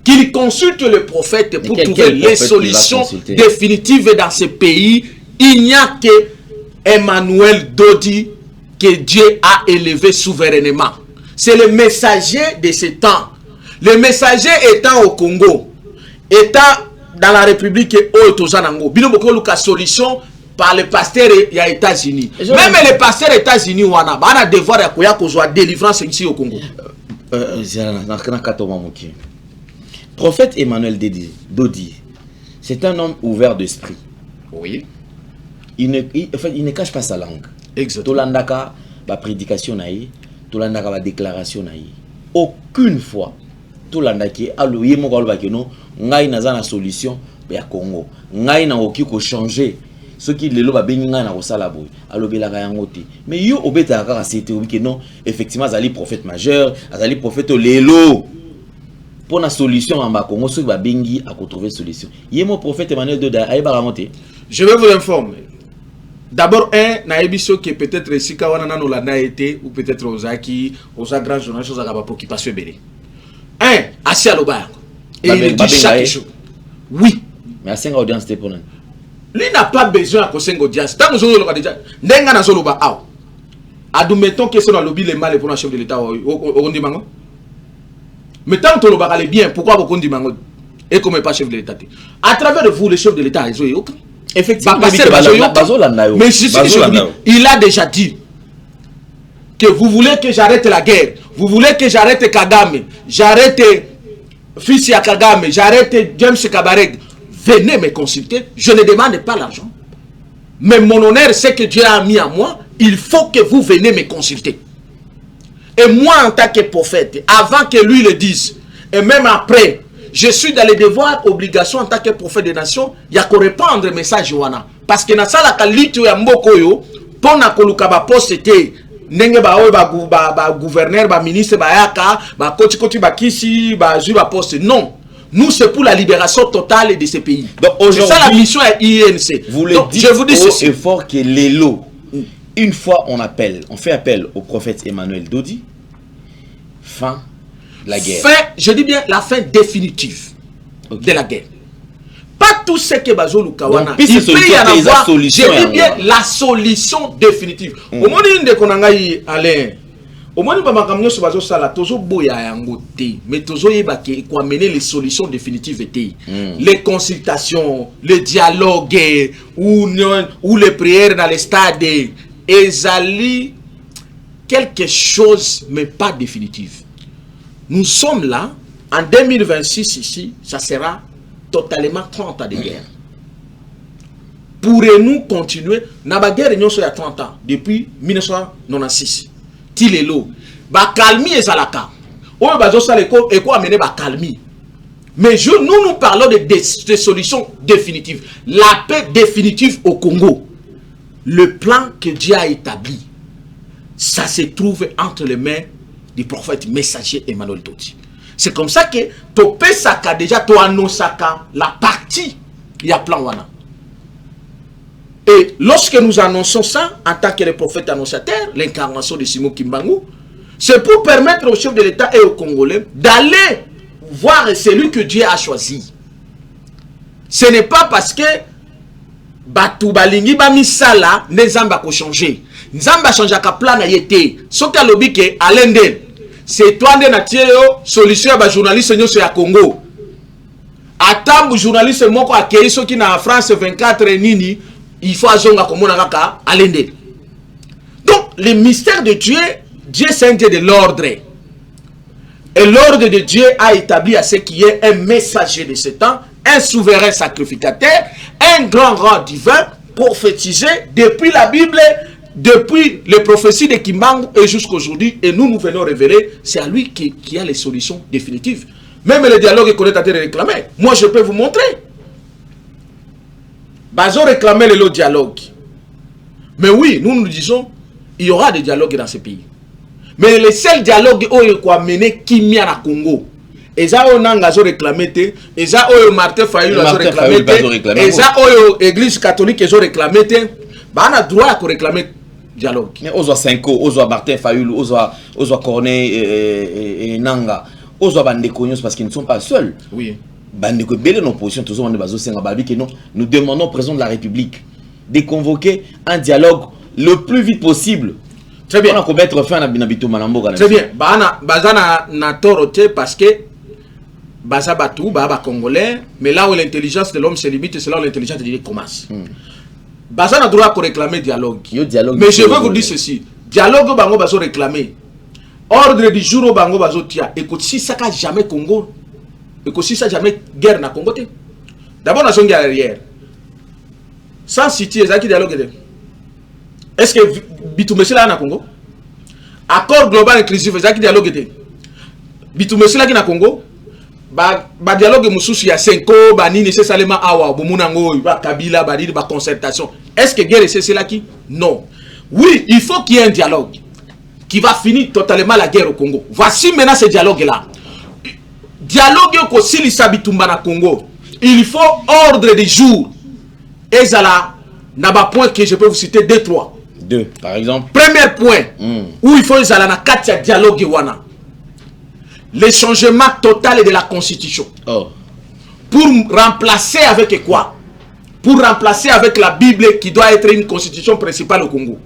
Qu'il consulte le prophète pour trouver les solutions définitives dans ce pays. Il n'y a que Emmanuel Dodi que Dieu a élevé souverainement. C'est le messager de ce temps. Le messager étant au Congo, étant dans la République Oyo-Tozanango, Binoboko Luka solution par le pasteur et les États-Unis. Même les pasteurs États-Unis, on a devoir de délivrance ici au Congo. Prophète Emmanuel Dodi, c'est un homme ouvert d'esprit. Oui. Il ne cache pas sa langue. Exactement. Tolandaka, la prédication naïe, Tolandaka, la déclaration naïe. Aucune fois, Tolandaki, aloye mo kalba keno, ngai naza na solution ya Congo. Ngai na oki ko changer. Ce qui le loba benga na kosala boy. Alobela ka yango te. Mais yo obeta ka c'était obi que non, effectivement azali prophète majeur, azali prophète lelo. Pour la solution en bas Congo, ceux qui va bengi à trouver solution. Yé mon prophète Emmanuel Doda aïe ba ramonter. Je vais vous informer. D'abord naebiso qui peut-être si kawana no la été ou peut-être Ozaki, aux grands journalistes aux agabapo qui passe belé. Assis à l'obar. Et il dit chaque jour. Oui. Mais à 5 audience t'es pour nous. Lui n'a pas besoin à 5 audience. Tant que nous avons déjà, n'enga na zoloba aw. Admettons que c'est dans le lobby les mal pour le chef de l'État au Rondimango. Mais tant que nous avons bien, pourquoi vous Rondimango et comme pas chef de l'État? À travers vous, le chef de l'État, ils ont aucun. Effectivement, mais il a déjà dit que vous voulez que j'arrête la guerre, vous voulez que j'arrête Kagame, j'arrête fils ya Kagame, j'arrête James Kabareg. Venez me consulter, je ne demande pas l'argent. Mais mon honneur, c'est que Dieu a mis à moi, il faut que vous venez me consulter. Et moi, en tant que prophète, avant que lui le dise, et même après, je suis dans les devoirs, obligations en tant que prophète des nations, il y a qu'à répandre le message. Parce que dans la qualité ya mboko yo, pour na koluka ba poste te, nenge ba oyo ba gouverneur, ba ministre, ba yaka, ba koti ba kisi, ba ju ba poste. Non. Nous, c'est pour la libération totale de ces pays. C'est ça la mission à INC. Vous le dites, je vous dis ceci. Et fort que les lots, une fois on fait appel au prophète Emmanuel Dodi, fin de la guerre. Fin, je dis bien la fin définitive de la guerre. Pas tout ce que Bazo Lukawana. Il peut y en avoir, je dis bien la solution définitive. Au moment où on a Alain, au moment où on a Bazo Sala, Tozo Boya Yangote, mais Tozo Yebake, quoi mener les solutions définitives étaient les consultations, le dialogue, ou les prières dans les stades, ezali quelque chose, mais pas définitif. Nous sommes là, en 2026 ici, ça sera totalement 30 ans de guerre. Pourrez-nous continuer? La guerre il y a 30 ans, depuis 1996. Tilelo. Ba calmi et zalaka. On va dire ça et quoi amener ba calmi. Mais nous parlons de solutions définitives. La paix définitive au Congo. Le plan que Dieu a établi, ça se trouve entre les mains du prophète messager Emmanuel Dodi. C'est comme ça que Topé Saka déjà Toanosaka la partie il y a plan wana. Et lorsque nous annonçons ça en tant que le prophète annonciateur, l'incarnation de Simon Kimbangu, c'est pour permettre au chef de l'État et aux Congolais d'aller voir celui que Dieu a choisi. Ce n'est pas parce que Batu balingi ba misala ne Nzamba ko changer. Nzamba change ka plan na yete. Soka lobi ke alende. C'est toi de natio solution ba journaliste nyoso ya Congo. Atambu journaliste moko akei soki na France 24 nini, il faut azonga komona kaka alende. Donc le mystère de Dieu, Dieu c'est un Dieu de l'ordre. Et l'ordre de Dieu a établi à ce qu'il y ait un messager de ce temps, un souverain sacrificateur, un grand rang divin prophétisé depuis la Bible, depuis les prophéties de Kimbangu et jusqu'à aujourd'hui. Et nous venons révéler, c'est à lui qui a les solutions définitives. Même le dialogue qu'on est en train de réclamer, moi je peux vous montrer. Bazo réclamer le dialogue. Mais oui, nous disons, il y aura des dialogues dans ce pays. Mais le seul dialogue où a mené Kimia na Congo, et ça on a réclamé, et ça on Martin Fayulu a réclamé, et ça on Église catholique a réclamé, bah on a droit à réclamer dialogue. Mais Ozo Senko, Ozo Martin Fayulu, Ozo Corneille et Nanga, Ozo Bandekonyos parce qu'ils ne sont pas seuls. Oui. Bandeko belle nos positions toujours on est bazo senga babi que nous demandons au président de la République de convoquer un dialogue le plus vite possible. Très bien. On a qu'on mettre fin à Binabito Malamboga. Très bien. Bazana na toroté parce que Baza Batou, Baba Congolais, mais là où l'intelligence de l'homme se limite, c'est là où l'intelligence de Dieu commence. Baza n'a droit à réclamer dialogue. Mais je veux vous dire ceci. Dialogue bango bazo réclamer. Ordre du jour au bango bazo tia. Écoute, si ça n'a jamais Congo, écoute, si ça jamais guerre na Congo. D'abord, on a son guerre arrière. Sans citer, c'est qui dialogue. Est-ce que Bitumesi là na Congo? Accord global inclusif, c'est qui dialogue était? Bitumesi là qui na Congo? Ba dialogue mususu ya Senko, ba nini c'est salema awa, bumunango, ba Kabila, ba didi, ba concertation. Est-ce que guerre c'est là qui? Non. Oui, il faut qu'il y ait un dialogue qui va finir totalement la guerre au Congo. Voici maintenant ce dialogue là. Dialogue ko silisa bitumba na Congo. Il faut ordre du jour. Et ça là, n'a pas point que je peux vous citer 2-3. Deux, par exemple. Premier point, où il faut aller na katia dialogue wana. Le changement total de la constitution. Oh. Pour remplacer avec quoi? Pour remplacer avec la Bible qui doit être une constitution principale au Congo.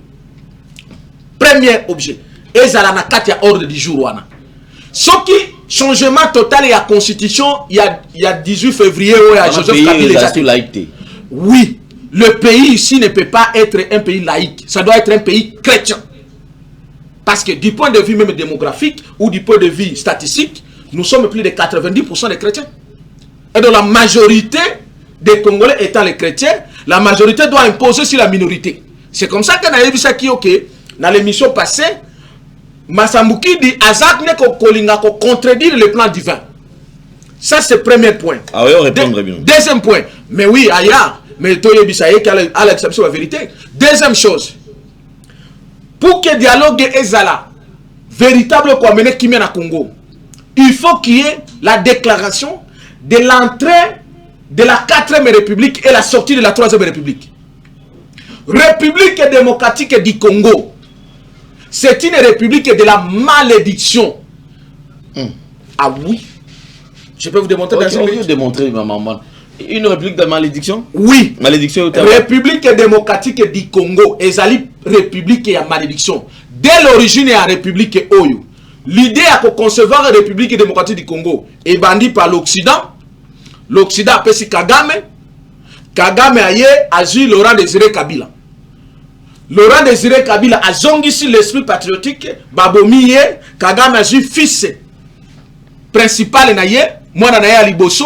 Premier objet. Et ça na katia ordre du jour wana. Ce qui changement total de la constitution, il y a 18 février où il y a Joseph Kabila. Oui. le pays ici ne peut pas être un pays laïque. Ça doit être un pays chrétien. Parce que du point de vue même démographique ou du point de vue statistique, nous sommes plus de 90% des chrétiens. Et donc la majorité des Congolais étant les chrétiens, la majorité doit imposer sur la minorité. C'est comme ça qu'on a vu ça qui ok. Dans l'émission passée, Massambuki dit Azak ne kolinga ko contredire le plan divin. Ça c'est le premier point. Ah oui, on répondrait bien. Deuxième point. Mais oui, Aya, mais Toye Bissaye qui a l'exception de la vérité. Deuxième chose. Pour que le dialogue est là, véritable quoi mener qui mène à Congo, il faut qu'il y ait la déclaration de l'entrée de la 4e République et la sortie de la 3e République. République démocratique du Congo, c'est une république de la malédiction. Ah oui. Je peux vous démontrer dans on peut démontrer, maman. Une république de malédiction? Oui. Malédiction. République démocratique du Congo, ezali république et malédiction. Dès l'origine, il y a république Oyo. L'idée à concevoir la république démocratique du Congo est bandie par l'Occident. L'Occident appelle Kagame. Kagame a eu Laurent Désiré Kabila. Laurent Désiré Kabila a zongi sur l'esprit patriotique. Babomiye, Kagame a eu fils principal naye, moi naye Aliboso,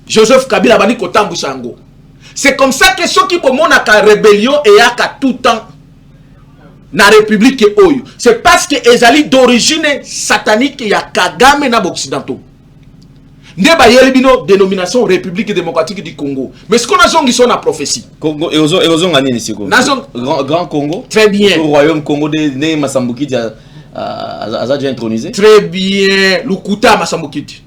Joseph Kabila bani kotambu sango. C'est comme ça que ceux qui pomona ka rébellion et à tout temps na république oyo. C'est parce que ezali d'origine satanique ya Kagame na occidentaux. Ndeba yelibino dénomination République démocratique du Congo. Mais ce qu'on a zongi son la prophétie. Congo et aux ngani ni siko. Grand Congo. Très bien. Le royaume Congo de né Massambuki a déjà intronisé. Très bien. Lukuta Massambuki.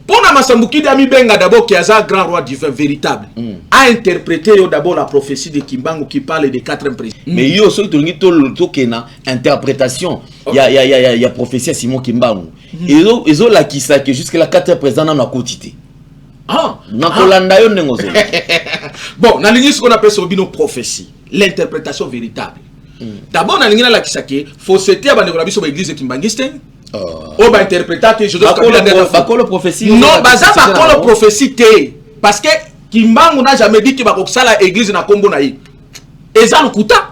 Pour Massambuki Ami Benga d'abord qui est un grand roi divin véritable a interprété d'abord la prophétie de Kimbangu qui parle des 4 présidents. Mais il y a aussi une interprétation. Il y a prophétie à Simon Kimbangu. Ils ont la qui ça que jusqu'à la 4 présidents n'a quotité. Ah, bon, dans ce qu'on appelle une prophétie, l'interprétation véritable. D'abord, dans la qui ça que fausseté à l'église de Kimbangiste. On va interpréter que Joseph Kabila la prophétie. Non, baza pas la prophétie parce que Kimbangu n'a jamais dit qu'il va faire l'église na Kombo naï. Et ça le kuta.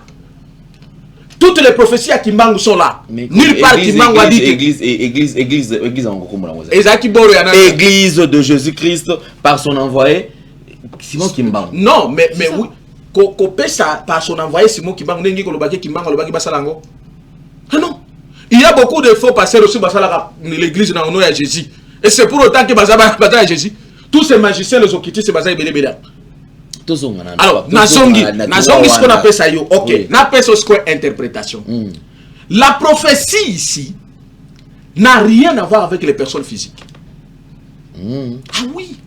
Toutes les prophéties à Kimbangu sont là. Nulle part Kimbangu a dit église en Kombo la église de Jésus-Christ par son envoyé Simon Kimbangu. Non, mais oui. Kopé ça par son envoyé Simon Kimbangu nengi ko lobaki Kimbangu lobaki basalango. Ah non. Il y a beaucoup de faux pasteurs aussi dans l'église dans le nom de Jésus. Et c'est pour autant que Bazaba à Jésus. Tous ces magiciens, les occultistes, c'est Bazaba et Bélé. Alors, Nazongi, ce qu'on appelle ça, ok. N'appelle ça ce qu'on interprétation. La prophétie ici n'a rien à voir avec les personnes physiques. Ah oui.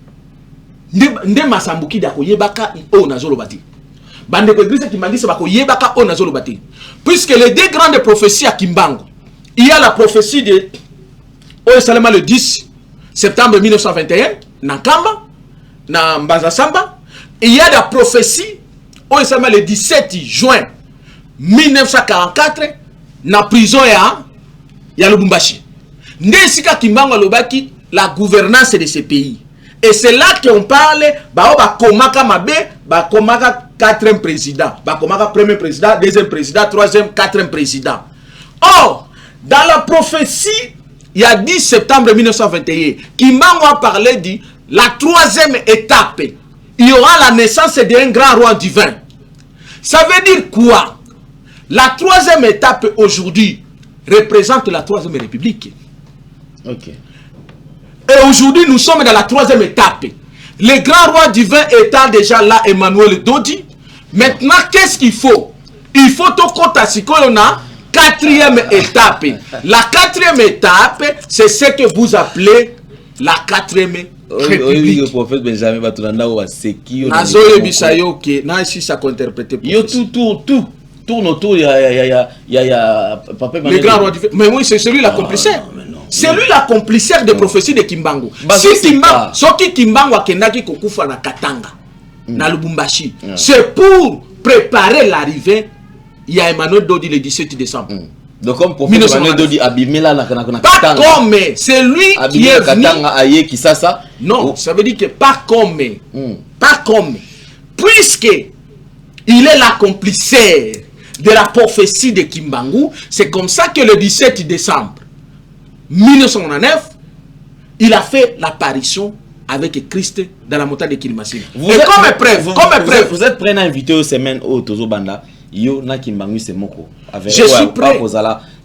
Nde Masambuki dako yebaka o nazolobati. Bande ko église qui m'a dit c'est bako yebaka o nazolobati. Puisque les deux grandes prophéties à Kimbangu, il y a la prophétie de Oyesalema le 10 septembre 1921, Nakamba, na Mbanza Samba. Il y a la prophétie Oyesalema le 17 juin 1944, na prison ya Lubumbashi. Ndesika Kimbangu alobaki la gouvernance de ce pays. Et c'est là qu'on parle, bah komaka mabe, bah komaka 4e président, bah komaka 1er président, 2e président, 3e, 4e président. Or, dans la prophétie, il y a 10 septembre 1921, Kimbangu a parlé de la 3e étape. Il y aura la naissance d'un grand roi divin. Ça veut dire quoi? La 3e étape aujourd'hui représente la 3e république. Ok. Et aujourd'hui, nous sommes dans la 3e étape. Le grand roi divin étant déjà là, Emmanuel Dodi. Maintenant, qu'est-ce qu'il faut? Il faut tout compte à ce qu'on a 4e étape. La 4e étape, c'est ce que vous appelez la 4e république. Le prophète Benjamin Batulanda ou Aseki. Nazoye Bisayo, ok. Non, ici, ça peut interpréter. Yo, tout. Tourne autour, il y a Papa le grand roi divin. Mais oui, c'est celui l'accomplisseur. C'est lui l'accomplisseur des prophéties de Kimbangu. Si Kimbangu a kendaki kokufa na Katanga, na Lubumbashi, c'est pour préparer l'arrivée. Il y a Emmanuel Dodi le 17 décembre. Donc comme prophète Emmanuel Dodi abimela na Katanga. Pas comme, c'est lui qui est venu. Katanga aye Kisasa. Non, ça veut dire que pas comme. Pas comme. puisque il est l'accomplisseur de la prophétie de Kimbangu, c'est comme ça que le 17 décembre 1909, il a fait l'apparition avec Christ dans la montagne de Kilimasine. Vous êtes prêt à inviter aux semaines au Tozo Banda? Yo na Kimbangu c'est moko. Je suis prêt.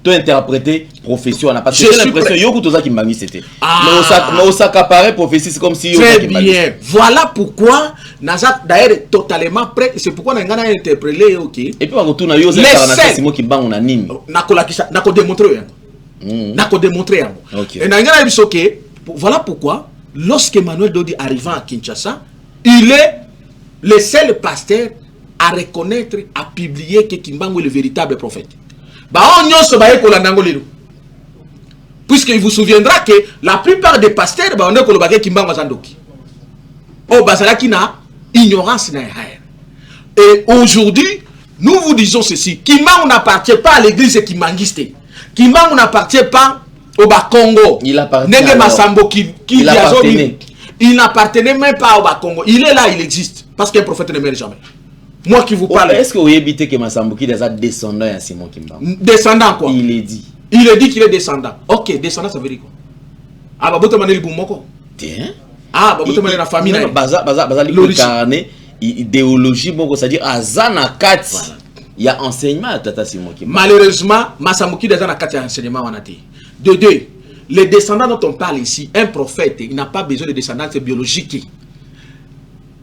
Tu interpréter profession, on a pas l'impression yo Tozo Kimbangu c'était. Mais au s'accaparer prophétie c'est comme si très bien. Voilà pourquoi Nazat d'ailleurs est totalement prêt. C'est pourquoi on a interprété OK. Et puis on retourne yo c'est c'est moi qui bang on anime. Nako démontrer. Nako démontrer. Et nangana biso OK. Voilà pourquoi lorsque Emmanuel Dodi arriva à Kinshasa, il est le seul pasteur à reconnaître, à publier que Kimbangu est le véritable prophète. Puisqu'il vous souviendra que la plupart des pasteurs, on est que Kimbangu Zandoki. Oh, Bazalaki na ignorance na. Et aujourd'hui, nous vous disons ceci. Kimbangu n'appartient pas à l'église kimbanguiste. Kimbangu n'appartient pas au Bas-Congo. Il appartient. Il n'appartenait même pas au Bas-Congo. Il est là, il existe. Parce qu'un prophète ne meurt jamais. Moi qui vous parle. Est-ce que vous évitez que Massamboki est descendant à Simon Kimbangu? Descendant quoi? Il est dit. Il est dit qu'il est descendant. Ok, descendant ça veut dire quoi? Ah, bah, vous avez le bon mot. Tiens. Ah, bah, vous avez la famille. Baza, idéologie, c'est-à-dire à Zanakat. Il y a enseignement à Tata Simon Kimbangu. Malheureusement, Massamboki est Zanakat, il y a enseignement en athée. De deux, les descendants dont on parle ici, un prophète, il n'a pas besoin de descendance biologique.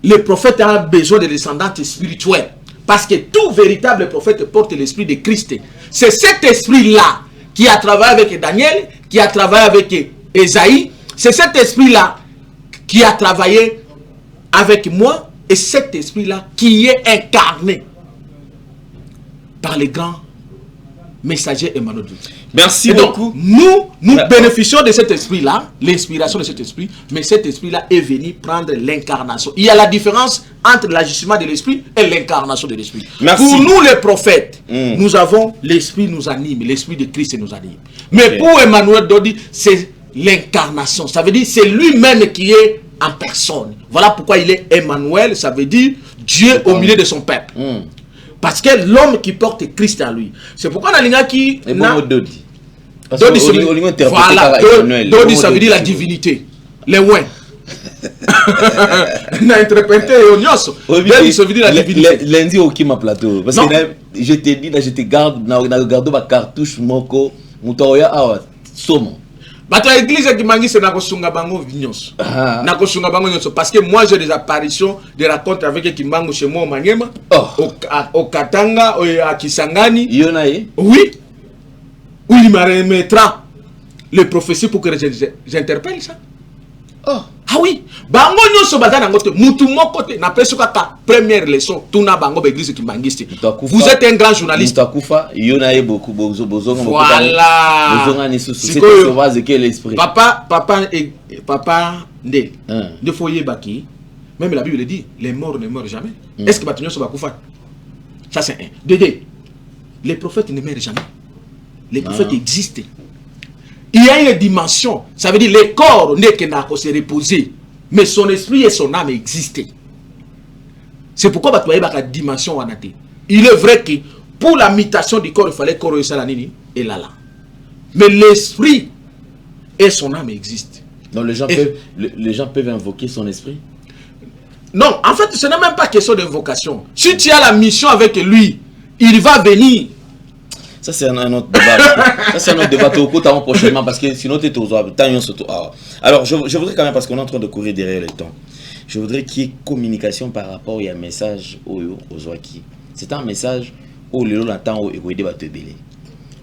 Le prophète a besoin de descendance spirituelle. Parce que tout véritable prophète porte l'esprit de Christ. C'est cet esprit-là qui a travaillé avec Daniel, qui a travaillé avec Esaïe. C'est cet esprit-là qui a travaillé avec moi. Et cet esprit-là qui est incarné par les grands messagers Emmanuel. Merci beaucoup. Nous bénéficions de cet esprit-là, l'inspiration de cet esprit, mais cet esprit-là est venu prendre l'incarnation. Il y a la différence entre l'agissement de l'esprit et l'incarnation de l'esprit. Pour nous les prophètes, nous avons l'esprit nous anime, l'esprit de Christ nous anime. Mais pour Emmanuel Dodi, c'est l'incarnation. Ça veut dire c'est lui-même qui est en personne. Voilà pourquoi il est Emmanuel, ça veut dire Dieu au milieu de son peuple. Parce que l'homme qui porte Christ en lui. C'est pourquoi on a qui... Dodi. Dodi, ça veut dire la divinité. Les ouins. On a interprété Dodi, ça veut dire la divinité. Lundi au Kima Plateau. Parce que je te dis, je te garde, dans ma cartouche, moko, moutoya, awa, somo. Bata église qui mangi c'est nakosunga bango vignos. Nakosunga bango nyonso parce que moi j'ai des apparitions, des rencontres avec Kimbangu chez moi au Maniema, au Katanga, à Kisangani. Yonaye. Oui. Où il m'a remettra les prophéties pour que j'interpelle ça. Ah oui. Bango nyonso bazana ngote mutu moko te na peso kaka première leçon tuna bango l'église kimbangiste. Vous êtes un grand journaliste. Mutakufa yonaye beaucoup bozonga moko. Voilà. Bozonga ni c'est sauvage que l'esprit. Papa Ndé. De foyer baki. Même la Bible dit les morts ne meurent jamais. Est-ce que batunyo so bakufa? Ça c'est un. Deux. Les prophètes ne meurent jamais. Les prophètes existent. Il y a une dimension, ça veut dire le corps n'est que n'a se reposer, mais son esprit et son âme existent. C'est pourquoi il y a une dimension. Il est vrai que pour la mutation du corps, il fallait qu'on réussisse la nini et là. Mais l'esprit et son âme existent. Donc les gens peuvent invoquer son esprit? Non, en fait, ce n'est même pas question d'invocation. Si tu as la mission avec lui, il va venir. Ça c'est un autre débat. Ça c'est un autre débat prochainement parce que sinon tu es aux alors je voudrais quand même, parce qu'on est en train de courir derrière le temps, je voudrais qu'il y ait communication par rapport à un message aux Oaki. C'est un message où les gens attendent et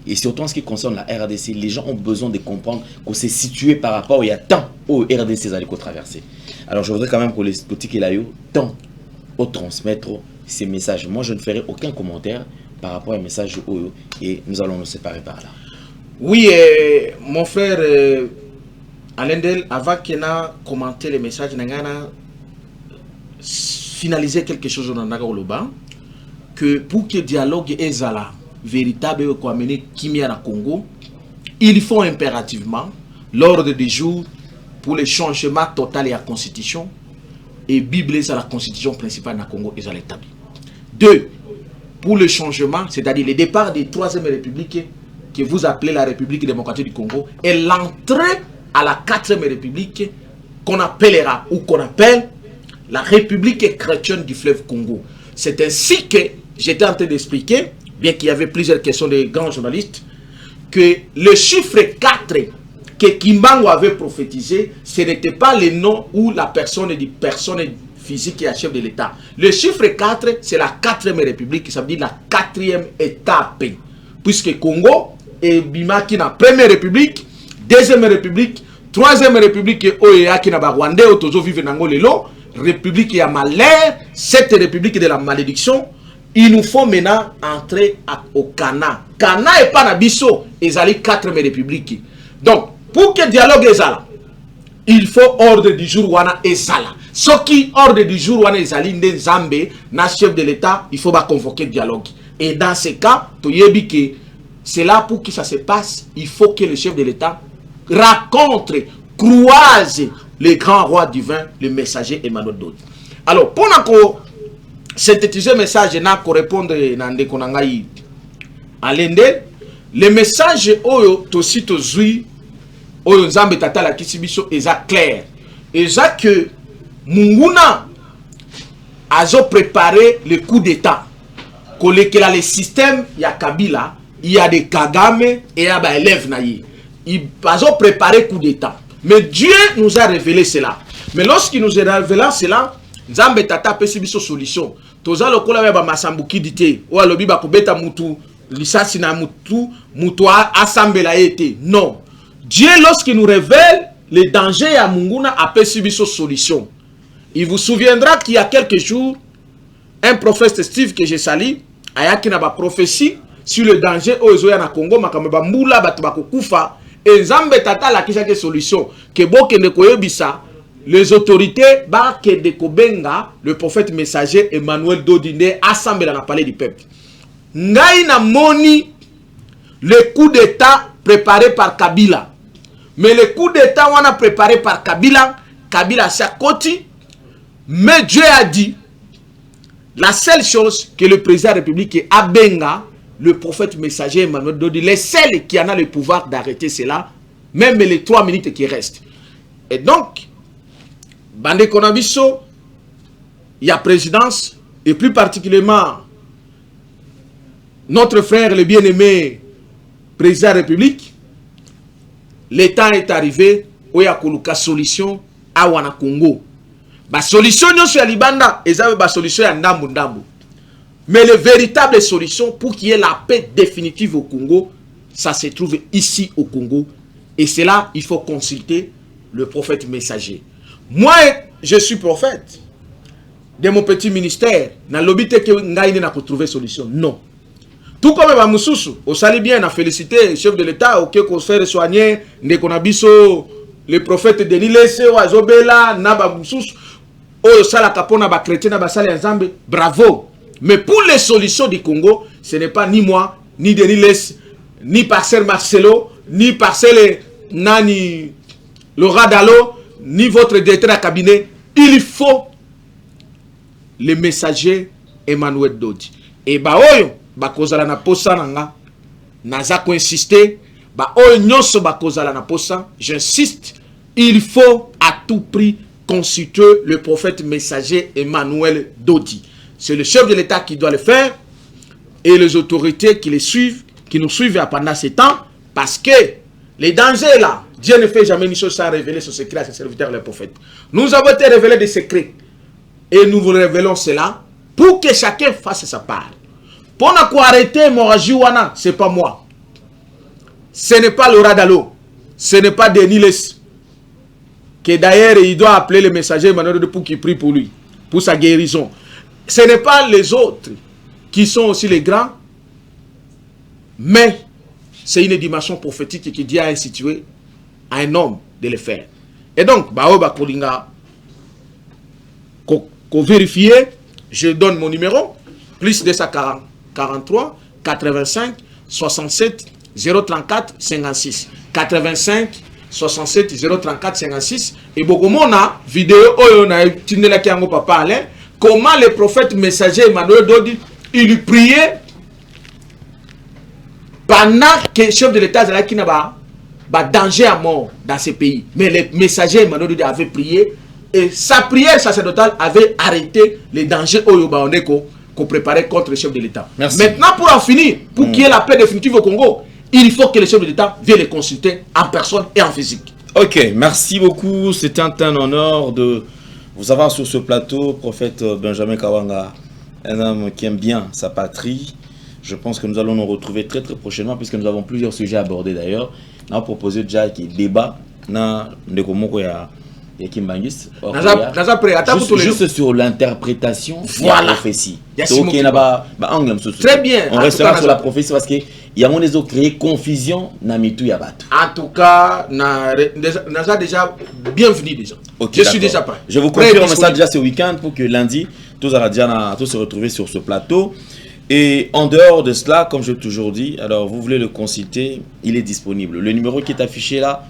et surtout en ce qui concerne la RDC, les gens ont besoin de comprendre qu'on s'est situé par rapport à temps où RDC allait traverser. Alors je voudrais quand même que les petits qui l'aillent temps au transmettre ces messages. Moi je ne ferai aucun commentaire par rapport à un message Oyo et nous allons nous séparer par là. Oui, mon frère Alendel, avant qu'il ait commenté les messages, il a finalisé quelque chose dans Nagoloba, que pour que le dialogue est là, véritable pour amener Kimia à Congo, il faut impérativement l'ordre du jour pour le changement total et la constitution, et Bible, c'est la constitution principale du Congo, et ça l'établit. 2. Pour le changement, c'est-à-dire le départ des 3e République, que vous appelez la République démocratique du Congo, et l'entrée à la 4e République, qu'on appellera, ou qu'on appelle, la République chrétienne du fleuve Congo. C'est ainsi que j'étais en train d'expliquer, bien qu'il y avait plusieurs questions des grands journalistes, que le chiffre 4 que Kimbangu avait prophétisé, ce n'était pas le nom ou la personne physique qui est chef de l'État. Le chiffre 4, c'est la 4e République, ça veut dire la 4e étape. Puisque Congo est Bimaki na 1e République, 2e République, 3e République et Oya qui na Rwanda, Otozo vive nango lelo, République ya malheur, cette République de la malédiction. Il nous faut maintenant entrer au Cana. Cana et pas Nabiso, ils allaient 4e République. Donc, pour que le dialogue est là, il faut ordre du jour wana ezala. Ce qui ordre du jour wana ezali nde Nzambe na chef de l'État, il faut pas convoquer le dialogue. Et dans ce cas, c'est là pour que ça se passe, il faut que le chef de l'État rencontre, croise les grands rois divins, le messager Emmanuel Dodi. Alors, pour synthétiser le message, pour répondre à l'ende, le message oyo tosi tozui oyo Nzambe tata la kisibiso eza clair. Eza que Munguna a préparé le coup d'état. Kolekela le système ya Kabila, il y a des Kagame et il y a des élèves naïe. Ils ont préparé le coup d'état. Mais Dieu nous a révélé cela. Mais lorsqu'il nous a révélé cela, Nzambe tata pesibiso solution. Toza lokola ba masambuki dite o alobi ba kubeta mutu lisasi na mutu asambela ete. Non. Dieu lorsqu'il nous révèle les dangers à Munguna a pesibiso solution. Il vous souviendra qu'il y a quelques jours un prophète Steve que j'ai sali ayaki na ba prophétie sur le danger au Ezoya na Congo makamaba mbula batu bakokufa et Nzambe tata la kisha ke solution que boke ne koyebisa les autorités ba ke de kobenga le prophète messager Emmanuel Dodinde assemblé dans la palais du peuple. Ngai na moni le coup d'état préparé par Kabila. Mais le coup d'état on a préparé par Kabila, Kabila Sakoti, mais Dieu a dit la seule chose que le président de la République a benga le prophète messager Emmanuel Dodi, les seuls qui en a le pouvoir d'arrêter cela, même les 3 minutes qui restent. Et donc, Bande Konabiso, il y a présidence, et plus particulièrement notre frère le bien-aimé président de la République, l'État est arrivé, où il y a une solution à Wana Congo. La solution sur Libanda, et ça la solution à Ndambu Ndambu. Mais la véritable solution pour qu'il y ait la paix définitive au Congo, ça se trouve ici au Congo. Et c'est là il faut consulter le prophète messager. Moi, je suis prophète. De mon petit ministère, dans l'obité que Ngaïne n'a pas trouvé solution. Non. Tout comme Bamoussoussou, au sali bien, on a félicité le chef de l'État, ok, qu'on se fait soigner, Ndekonabiso, le prophète Denis Lesse, Oazobela, Naba Moussoussou, au sala kapona ba chrétien, Naba sali Nzambe, bravo. Mais pour les solutions du Congo, ce n'est pas ni moi, ni Denis Lesse, ni Parcel Marcelo, ni Parcel Nani Laura Dalo, ni votre directeur à cabinet. Il faut le messager Emmanuel Dodi. Et bah oyo, bah kozala na posa nanga, naza ko insister, bah oyo nyonso bah kozala na posa, j'insiste, il faut à tout prix consulter le prophète messager Emmanuel Dodi. C'est le chef de l'État qui doit le faire et les autorités qui les suivent, qui nous suivent pendant ce temps, parce que les dangers là, Dieu ne fait jamais une chose sans révéler son secret à ses serviteurs les prophètes. Nous avons été révélés des secrets et nous vous révélons cela pour que chacun fasse sa part. Pour ne pas arrêter Moraji Wana, ce n'est pas moi. Ce n'est pas Laura Dalo. Ce n'est pas Denis Lesse. Que d'ailleurs il doit appeler le messager Emmanuel pour qu'il prie pour lui, pour sa guérison. Ce n'est pas les autres qui sont aussi les grands, mais c'est une dimension prophétique qui Dieu a institué à un homme de le faire. Et donc, qu'on vérifie, je donne mon numéro, plus 243 85 67 034 56. 85 67 034 56 et bokomona vidéo oyo na tindela ki yango papa Alain comment le prophète messager Emmanuel Dodi il priait pendant que le chef de l'État qui n'a pas danger à mort dans ce pays. Mais le messager Emmanuel Dodi avait prié et sa prière sacerdotale avait arrêté les dangers qu'on préparait contre le chef de l'État. Maintenant, pour en finir, pour qu'il y ait la paix définitive au Congo, il faut que le chef de l'État vienne les consulter en personne et en physique. Ok, merci beaucoup. C'est un honneur de vous avoir sur ce plateau, prophète Benjamin Kawanga, un homme qui aime bien sa patrie. Je pense que nous allons nous retrouver très prochainement puisque nous avons plusieurs sujets à aborder d'ailleurs. On a proposé déjà qu'il débat dans le Komoko et Kimbangis. Juste sur l'interprétation de la prophétie. Très bien. On restera sur la prophétie parce qu'il y a des autres créé confusion dans Mitou Yabatou. En tout cas, nous avons déjà bienvenue déjà. Okay, je suis déjà prêt. Je vous confirme ça déjà ce week-end pour que lundi, tous se retrouver sur ce plateau. Et en dehors de cela, comme je l'ai toujours dit, alors vous voulez le consulter, il est disponible. Le numéro qui est affiché là,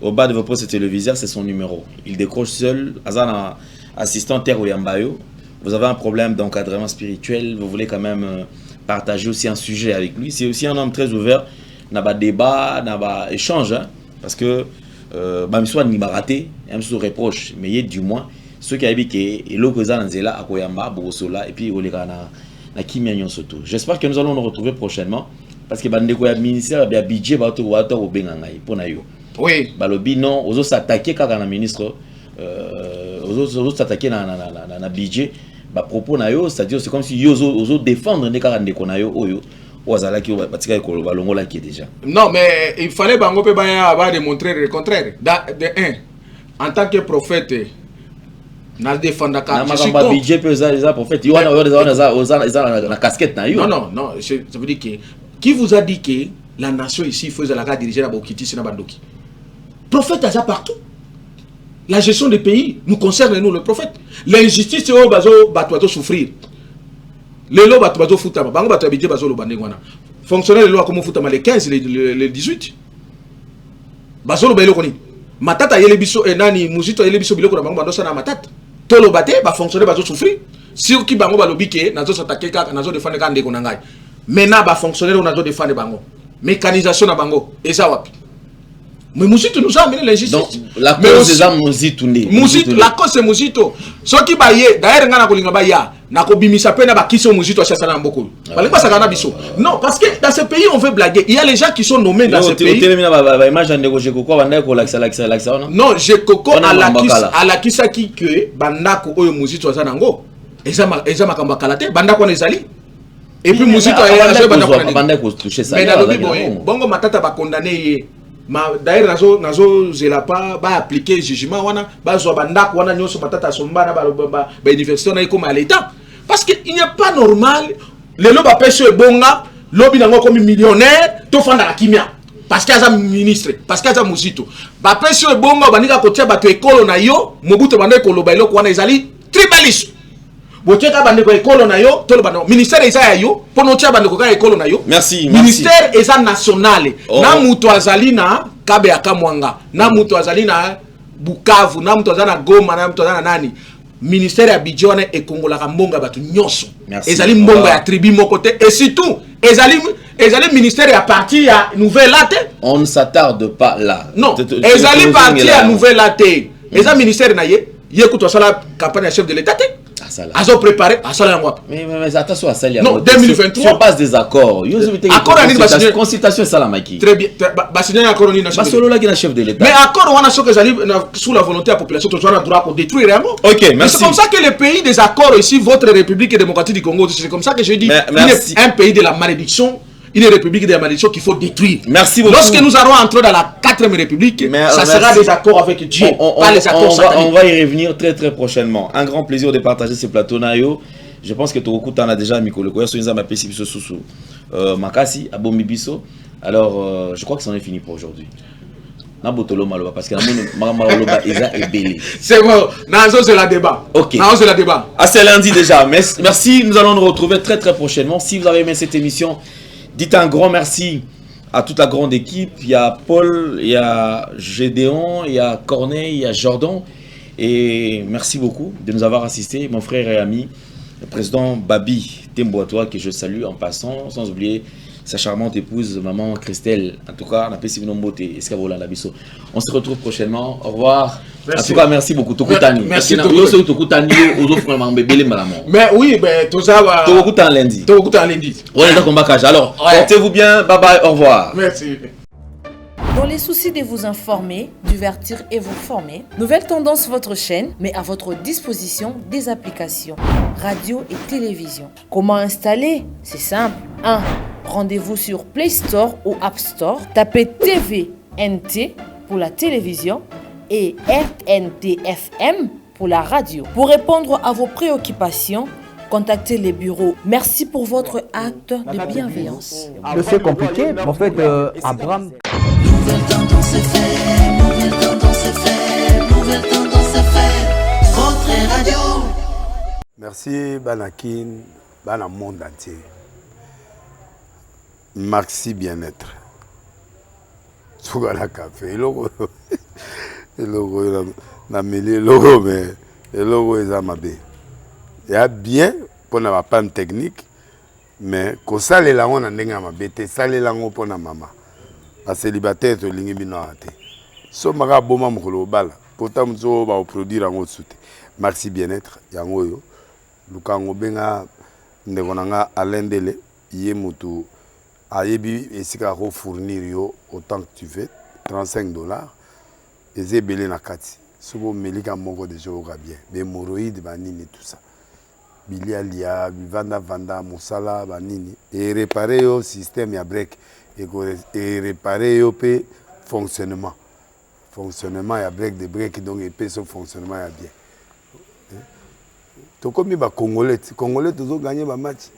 au bas de vos postes téléviseurs, c'est son numéro. Il décroche seul. Azan assistant Terre ou Yambayo. Vous avez un problème d'encadrement spirituel, vous voulez quand même partager aussi un sujet avec lui. C'est aussi un homme très ouvert. N'a pas débat, n'a pas échange, hein, parce que même soit ni raté, même sous reproche, mais il y a du moins ceux qui habitent et l'opposant Nzela à Koyamba, Bogosola et puis Olegana. J'espère que nous allons nous retrouver prochainement parce que le ministère a budget oui balobi non aux autres s'attaquer quand un ministre aux autres s'attaquer na budget ba propos na yo c'est-à-dire c'est comme si yo aux autres défendre ne quand ndeko na yo oyo ozala ki batika ko balongola ki déjà non mais il fallait bango pe ba démontrer le contraire de un en tant que prophète na défendre ka je suis budget peu ça prophète yo na casquette na yo non ça veut dire que qui vous a dit que la nation ici faisait la diriger la Bokiti c'est na bandoki prophète a partout la gestion des pays nous concerne nous le prophète l'injustice au bazo bato souffrir les lois bato futama bango bato budget bazo lo bandengwana fonctionnaire les lois comme futama les 15 les 18 bazo lo bailo koni matata yele biso enani muzito yele biso biloko na bango bando sana matata tolo baté ba fonctionnaire bazo souffrir sur qui bango balobi ke nazo s'attaquer ka nazo défendre ka ndeko na ngai maintenant ba fonctionnaire on nazo défendre bango mécanisation na bango eza wapi mais Mouzito nous a amené l'injustice. Donc la cause c'est ça Mouzito la cause c'est Mouzito ce qui baye d'ailleurs ngana ko linga baya na ko bimisa pe na ba kiso Mouzito achasa na mboko bali pas sakana biso non parce que dans ce pays on veut blaguer il y a les gens qui sont nommés dans ce pays image ndeko Jekoko banda ko laksa non Jekoko à la kisa ki que bandako oyo Mouzito aza nango eza makamba kalate bandako na ezali et puis Mouzito a bandako toucher ça mais bongo matata ba condamné d'ailleurs nazo zela pas ba appliquer jugement wana ba zo bandako wana nyoso matata sombana ba université na comme à l'état parce que il n'est pas normal le loba pêche bonga lobi nango comme millionnaire to fanda la kimia parce qu'il y a un ministre parce qu'il y a un Mouzito ba pêche bonga banika ko tia bato ekolo na yo Mobutu banda ko loba eloko wana ezali tribalisme bocheka bande ko ekolo na yo to loba no ministère eza ya yo pono tia bande ko ka ekolo na yo merci ministère eza national na mutu azali na kabe akamwanga na mutu azali na Bukavu na mutu azali na Goma na mutu azali na nani ministère ya bijone ekongola ka mbonga batu nyonso ezali mbonga ya tribu moko te et surtout ezali ministère ya parti ya nouvelle latte on ne s'attarde pas là non ezali parti ya nouvelle latte ezali ministère na ye kuto sala campagne chef de l'état Azo préparé à ça mais attention à ça non 2023 sur base des accords accord à consultation ça la maki très bien ba signer accord ni national solo là qui est chef de l'état mais accord on a ce que j'allais sous la volonté de la population tu as droit pour détruire vraiment OK merci c'est comme ça que le pays des accords ici votre République démocratique du Congo c'est comme ça que je dis un pays de la malédiction une république de la malédiction qu'il faut détruire. Merci beaucoup. Lorsque nous allons entrer dans la 4e république, ça sera des accords avec Dieu, pas les accords sataniques. On va y revenir très prochainement. Un grand plaisir de partager ce plateau Nayo. Je pense que Toroku t'en a déjà mis le koya soinza ma pesi biso susu. Makasi abomi biso. Alors je crois que c'en est fini pour aujourd'hui. Nabotolo maloba parce que maloba eza ebele. C'est bon, nazo c'est la débat. OK. Nazo c'est la débat. Ah c'est lundi déjà. Merci, nous allons nous retrouver très prochainement. Si vous avez aimé cette émission, dites un grand merci à toute la grande équipe. Il y a Paul, il y a Gédéon, il y a Corneille, il y a Jordan. Et merci beaucoup de nous avoir assistés, mon frère et ami, le président Babi Temboatoa, que je salue en passant, sans oublier sa charmante épouse, maman Christelle. En tout cas, on appelle on se retrouve prochainement. Au revoir. Merci. En tout cas, merci beaucoup. Merci. Mais oui, ben tout ça va. Lundi. Lundi. Alors, Ouais. portez-vous bien. Bye bye. Au revoir. Merci. Dans les soucis de vous informer, divertir et vous former, Nouvelle Tendance, votre chaîne, met à votre disposition des applications, radio et télévision. Comment installer? C'est simple. 1. Rendez-vous sur Play Store ou App Store. Tapez TVNT pour la télévision et RNTFM pour la radio. Pour répondre à vos préoccupations, contactez les bureaux. Merci pour votre acte de bienveillance. C'est compliqué, mais en fait, Abraham... Nouvelle tendance FM, nouvelle tendance FM, nouvelle tendance FM, votre radio. Merci Banakin, Bana monde entier. Merci bien-être. Sougala café, logo, na mêlé logo, mais le logo est amabé. Il y a bien pour la panne technique, mais quand ça les langues on a n'enga mabé, ça les langues pour la maman. A célibataire to lingi bino ate so maka boma mukolo bala pourtant mzo ba produire ngo soute merci bien-être yango yo lukango benga ndeko nanga alendele ye mutu ayebi esika ko fournir yo autant que tu veux $35 ezebele na kati sobo melika moko de jour bien be moroïde banini tout ça bilia lia vanda musala banini et réparer yo système ya break et réparer le fonctionnement. Fonctionnement, il y a break de break, donc il son fonctionnement est bien. Tout comme les Congolais, toujours gagné le match.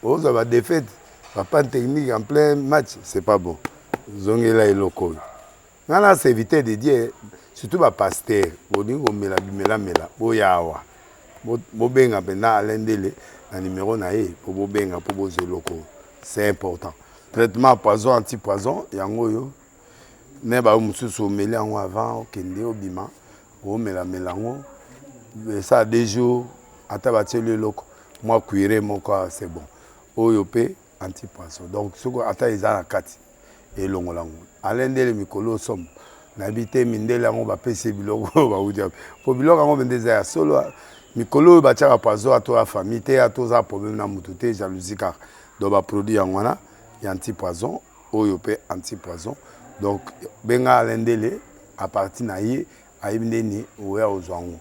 Vous avez des défaites, pas de technique en plein match, c'est pas bon. Ils ont là le local. Là, c'est éviter de dire, surtout les pasteurs, vous dites que vous yawa. Vous benga pendant l'endele, le numéro naé pour vous benga pour vous local. C'est important. Traitement poison anti-poison yango yo ne ba mususu meli yango avant okende obima o mela melango ça 2 jours ata bateli loko moi cuire mon corps c'est bon oyo pe anti-poison donc soko ata ezala kati elongo lango alendele mikolo som na bité mindele yango ba pese biloko ba udia po biloko yango bendeza ya solo mikolo ba tchaka poison ato la famille te ato za problème na mutu te jalousie car do ba produit yango na anti-poison, OYOP anti-poison. Donc, benga alendele à partir naïe aïbneni oué ozwango.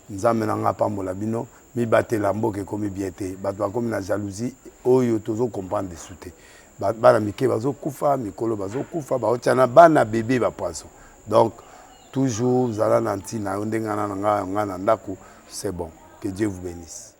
Nzamenanga pambola bino mi batela mboke comme biété. Batwa comme na jalousie oyo tozo comprendre dessous te. Bana mike bazo kufa mikolo bazo kufa ba otiana bana bébé ba poisson. Donc toujours zala nanti na ndenga na nga ndako c'est bon. Que Dieu vous bénisse.